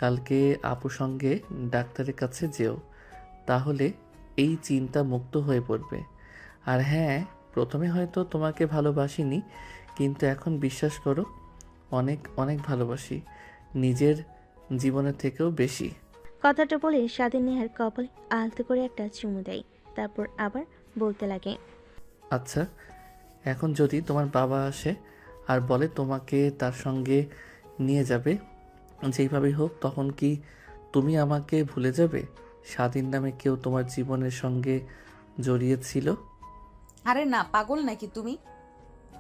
কালকে আপুর সঙ্গে ডাক্তারের কাছে যেও, তাহলে এই চিন্তা মুক্ত হয়ে পড়বে। আর হ্যাঁ, প্রথমে হয়তো তোমাকে ভালোবাসিনি, কিন্তু এখন বিশ্বাস করো, অনেক অনেক ভালোবাসি, নিজের জীবনের থেকেও বেশি। কথাটা বলে স্বাধীন নেহার কপালে আলতো করে একটা চুমু দেয়। তারপর আবার বলতে লাগে, আচ্ছা, এখন যদি তোমার বাবা আসে আর বলে তোমাকে তার সঙ্গে নিয়ে যাবে, যেইভাবেই হোক, তখন কি তুমি আমাকে ভুলে যাবে? স্বাধীন নামে কেউ তোমার জীবনের সঙ্গে জড়িয়েছিল? আরে না, পাগল নাকি তুমি?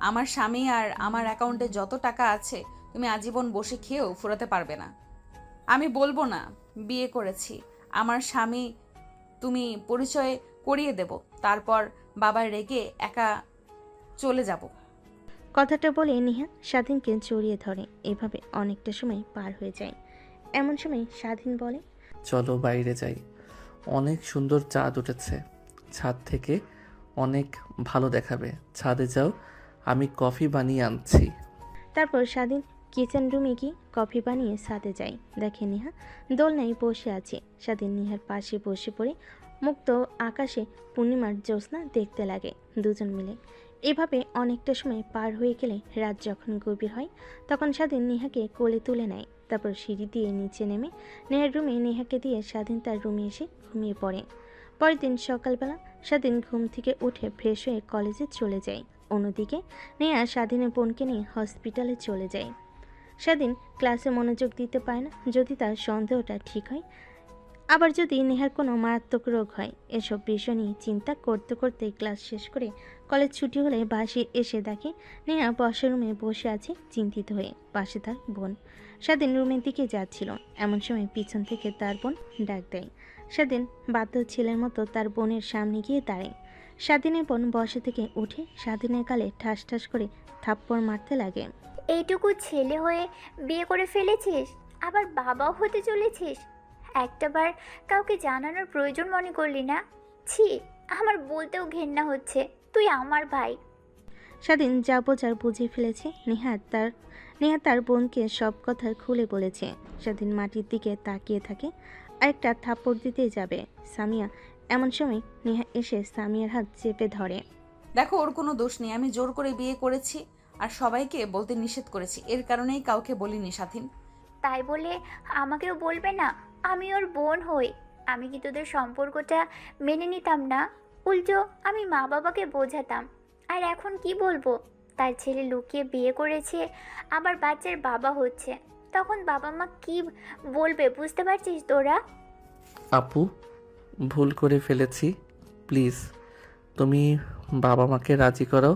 আমার স্বামী আর আমার অ্যাকাউন্টে যত টাকা আছে তুমি আজীবন বসে খেয়েও ফুরাতে পারবে না। আমি বলবো না বিয়ে করেছি, আমার স্বামী তুমি পরিচয় করিয়ে দেব, তারপর বাবার রেগে একা চলে যাব। কথাটা বলে নেহা স্বাধীনকে জড়িয়ে ধরে। এভাবে অনেকটা সময় পার হয়ে যায়। এমন সময় স্বাধীন বলে, চলো বাইরে যাই, অনেক সুন্দর চাঁদ উঠেছে, ছাদ থেকে অনেক ভালো দেখাবে। ছাদে যাও, আমি কফি বানিয়ে আনছি। তারপর স্বাধীন কিচেন রুমে গিয়ে কফি বানিয়ে ছাদে যায়। দেখে নেহা দোলনায় বসে আছে। স্বাধীন নেহার পাশে বসে পড়ে মুক্ত আকাশে পূর্ণিমার জ্যোৎস্না দেখতে লাগে দুজন মিলে। এভাবে অনেকটা সময় পার হয়ে গেলে রাত যখন গভীর হয়, তখন স্বাধীন নেহাকে কোলে তুলে নেয়। তারপর সিঁড়ি দিয়ে নিচে নেমে নেহার রুমে নেহাকে দিয়ে স্বাধীন তার রুমে এসে ঘুমিয়ে পড়ে। পরের দিন সকালবেলা স্বাধীন ঘুম থেকে উঠে ফ্রেশ হয়ে কলেজে চলে যায়। অন্যদিকে নেহা স্বাধীনের বোনকে নিয়ে হসপিটালে চলে যায়। স্বাধীন ক্লাসে মনোযোগ দিতে পারে না, যদি তার সন্দেহটা ঠিক হয়, আবার যদি নেহার কোনো মারাত্মক রোগ হয়। এসব বিষয় নিয়ে চিন্তা করতে করতে ক্লাস শেষ করে কলেজ ছুটি হলে বাসে এসে দেখে নেহা বসার রুমে বসে আছে চিন্তিত হয়ে, পাশে তার বোন। স্বাধীন রুমের দিকে যাচ্ছিল, এমন সময় পিছন থেকে তার বোন ডাক দেয়। স্বাধীন বাধ্য ছেলের মতো তার বোনের সামনে গিয়ে দাঁড়ায়। স্বাধীনের বোন বসা থেকে উঠে স্বাধীনের গালে ঠাস ঠাস করে থাপ্পড় মারতে লাগে। এইটুকু ছেলে হয়ে বিয়ে করে ফেলেছিস, আবার বাবাও হতে চলেছিস। একটাবার কাউকে জানানোর প্রয়োজন মনে করলি না? ছি, আমার বলতেও ঘেন্না হচ্ছে। তুই আমার ভাই। স্বাধীন যা বোঝার বুঝে ফেলেছে। নেহা তার বোনকে সব কথা খুলে বলেছে। স্বাধীন মাটির দিকে তাকিয়ে থাকে, আরেকটা থাপ্পড় দিতে যাবে সামিয়া। এমন সময় নেহা এসে সামিয়ার হাত চেপে ধরে। দেখো, ওর কোনো দোষ নেই, আমি জোর করে বিয়ে করেছি আর সবাইকে বলতে নিষেধ করেছি, এর কারণেই কাউকে বলিনি। স্বাধীন, তাই বলে আমাকেও বলবে না? আমি ওর বোন হই। আমি কি তোদের সম্পর্কটা মেনে নিতাম না? উল্টো আমি মা বাবাকে বোঝাতাম। আর এখন কি বলবো? তার ছেলে লুকিয়ে বিয়ে করেছে, আবার বাচ্চার বাবা হচ্ছে। তখন বাবা মা কি বলবে বুঝতে পারছিস তোরা? আপু, ভুল করে ফেলেছি, প্লিজ তুমি বাবা মাকে রাজি করাও।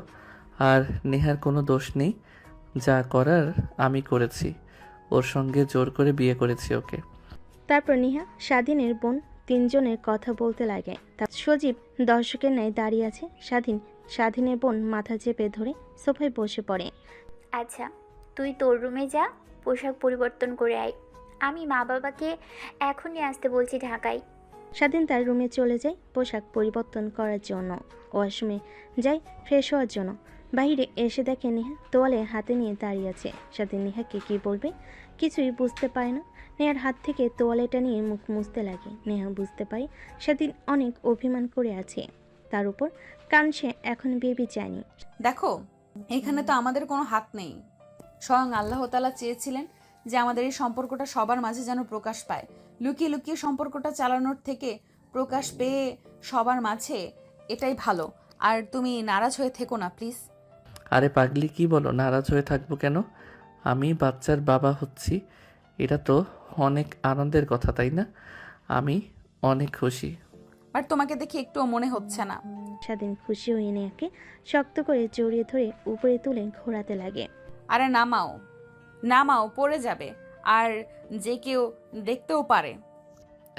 আর নেহার কোনো দোষ নেই, যা করার আমি করেছি, ওর সঙ্গে জোর করে বিয়ে করেছি ওকে। তারপর নেহা স্বাধীনের বোন তিনজনের কথা বলতে লাগে। তার সজীব দর্শকের ন্যায় দাঁড়িয়ে আছে। স্বাধীনের বোন মাথা চেপে ধরে সোফায় বসে পড়ে। আচ্ছা, তুই তোর রুমে যা, পোশাক পরিবর্তন করে আয়। আমি মা বাবাকে এখনই আসতে বলছি ঢাকায়। স্বাধীন তার রুমে চলে যায় পোশাক পরিবর্তন করার জন্য। ওয়াশরুমে যায় ফ্রেশ হওয়ার জন্য। বাইরে এসে দেখে নেহা তোয়ালে হাতে নিয়ে দাঁড়িয়ে আছে। স্বাধীন নেহাকে কি বলবে কিছুই বুঝতে পারে না। নেহার হাত থেকে তোয়ালেটা নিয়ে মুখ মুছতে লাগে। নেহা বুঝতে পারে স্বাধীন অনেক অভিমান করে আছে তার উপর, কারণ সে এখন বেবি চায়নি। দেখো, এখানে তো আমাদের কোনো হাত নেই। স্বয়ং আল্লাহ তাআলা চেয়েছিলেন যে আমাদের এই সম্পর্কটা সবার মাঝে যেন প্রকাশ পায়। লুকিয়ে লুকিয়ে সম্পর্কটা চালানোর থেকে প্রকাশ পেয়ে সবার মাঝে, এটাই ভালো। আর তুমি নারাজ হয়ে থেকো না প্লিজ। আরে পাগলি, কি বলো? নারাজ হয়ে থাকবো কেন? আমি বাচ্চার বাবা হচ্ছি, এটা তো অনেক আনন্দের কথা, তাই না? আমি অনেক খুশি। বাট তোমাকে দেখে একটুও মনে হচ্ছে না। স্বাধীন খুশি হয়ে নেহাকে শক্ত করে জড়িয়ে ধরে উপরে তুলে ঘোরাতে লাগে। আরে নামাও নামাও, পড়ে যাবে, আর যে কেউ দেখতেও পারে।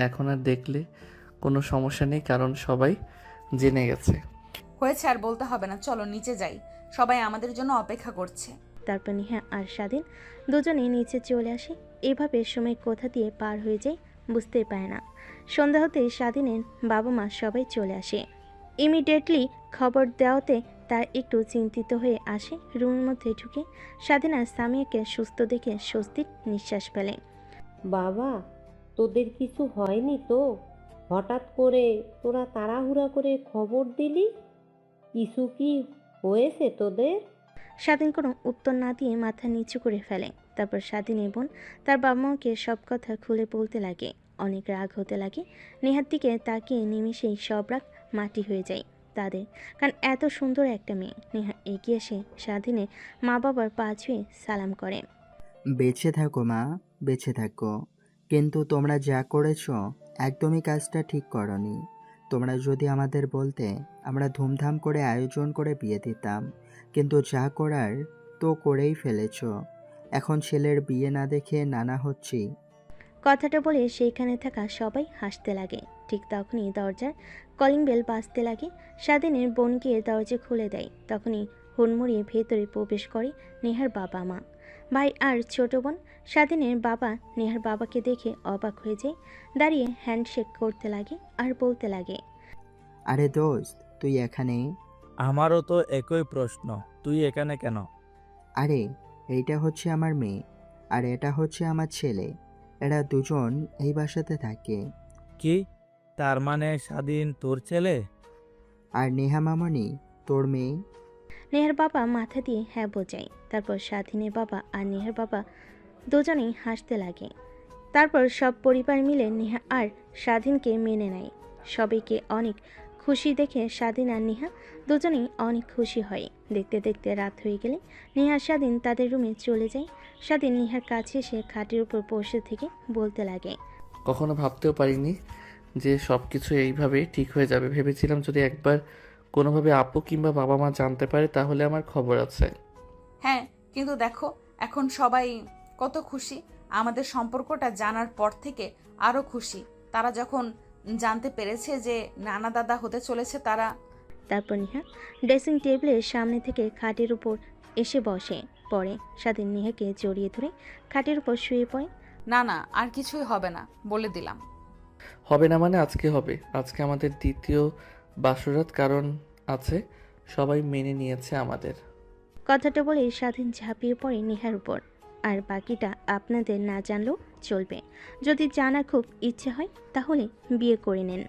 এখন আর দেখলে কোনো সমস্যা নেই, কারণ সবাই জেনে গেছে। হয়েছে, আর বলতে হবে না, চলো নিচে যাই, সবাই আমাদের জন্য অপেক্ষা করছে। তারপর নেহা আর স্বাধীন দুজনেই নিচে চলে আসে। এভাবে সময় কোথা দিয়ে পার হয়ে যায় বুঝতেই পারে না। সন্ধ্যা হতেই স্বাধীনের বাবা মা সবাই চলে আসে। ইমিডিয়েটলি খবর দেওয়াতে তার একটু চিন্তিত হয়ে আসে। রুমের মধ্যে ঢুকে স্বাধীন আর সামিয়াকে সুস্থ দেখে স্বস্তির নিঃশ্বাস ফেলে। বাবা, তোদের কিছু হয়নি তো? হঠাৎ করে তোরা তাড়াহুড়া করে খবর দিলি, কিছু কি হয়েছে তোদের? স্বাধীন কোনো উত্তর না দিয়ে মাথা নিচু করে ফেলে। তারপর স্বাধীনের বোন তার বাবা মাকে সব কথা খুলে বলতে লাগে। অনেক রাগ হতে লাগে। নেহার দিকে তাকিয়ে নিমিষেই সব রাগ মাটি হয়ে যায় তাদের, কারণ এত সুন্দর একটা মেয়ে। নেহা এগিয়ে এসে স্বাধীনের মা বাবার পা ছুঁয়ে সালাম করে। বেঁচে থাকো মা, বেঁচে থাকো। কিন্তু তোমরা যা করেছো একদমই কাজটা ঠিক করনি। তোমরা যদি আমাদের বলতে, আমরা ধুমধাম করে আয়োজন করে বিয়ে দিতাম। কিন্তু যা করার তো করেই ফেলেছো। এখন ছেলের বিয়ে না দেখে নানা হচ্ছি। কথাটা বলে সেইখানে থাকা সবাই হাসতে লাগে। ঠিক তখনই দরজার কলিং বেল বাজতে লাগে। স্বাধীনের বোন গিয়ে দরজা খুলে দেয়। তখনই হুড়মুড়িয়ে ভেতরে প্রবেশ করে নেহার বাবা মা, ভাই আর ছোট বোন। স্বাধীনের বাবা নেহার বাবাকে দেখে অবাক হয়ে যায়। দাঁড়িয়ে হ্যান্ডশেক করতে লাগে আর বলতে লাগে, আরে দোস্ত, তুই এখানে? আমারও তো একই প্রশ্ন, তুই এখানে কেন? আরে, এইটা হচ্ছে আমার মেয়ে আর এটা হচ্ছে আমার ছেলে। এরা দুজন এই বাসাতে থাকে। কি, তার মানে স্বাধীন তোর ছেলে? আর নেহা মামনি তোর মেয়ে। নেহার বাবা মাথা দিয়ে হ্যাঁ বোঝায়। তারপর স্বাধীনের বাবা আর নেহার বাবা দুজনেই হাসতে লাগে। তারপর সব পরিবার মিলে নেহা আর স্বাধীনকে মেনে নেয়। সবাইকে অনেক খুশি দেখে স্বাধীন আর নেহা দুজনেই অনেক খুশি হয়। দেখতে দেখতে রাত হয়ে গেলে নেহা আর স্বাধীন তাদের রুমে চলে যায়। স্বাধীন নেহার কাছে এসে খাটের উপর বসে থেকে বলতে লাগে, কখনো ভাবতেও পারিনি যে সব কিছু এইভাবে ঠিক হয়ে যাবে। ভেবেছিলাম যদি একবার কোনোভাবে আপু কিংবা বাবা মা জানতে পারে তাহলে আমার খবর আছে। হ্যাঁ, কিন্তু দেখো এখন সবাই কত খুশি। আমাদের সম্পর্কটা জানার পর থেকে আরও খুশি। তারা যখন জানতে পেরেছে যে নানা দাদা হতে চলেছে তারা। তারপর নেহা ড্রেসিং টেবিলের সামনে থেকে খাটের উপর এসে বসে। পরে স্বাধীন নেহাকে জড়িয়ে ধরে খাটের উপর শুয়ে পড়ে। না না, আর কিছুই হবে না, বলে দিলাম। হবে না মানে আজকে হবে। আজকে আমাদের দ্বিতীয় বাসরাত, কারণ আছে, সবাই মেনে নিয়েছে আমাদের। কথাটা বলে স্বাধীন ঝাঁপিয়ে পড়ে নেহার উপর। আর বাকিটা আপনাদের না জানলেও চলবে। যদি জানার খুব ইচ্ছে হয় তাহলে বিয়ে করে নেন।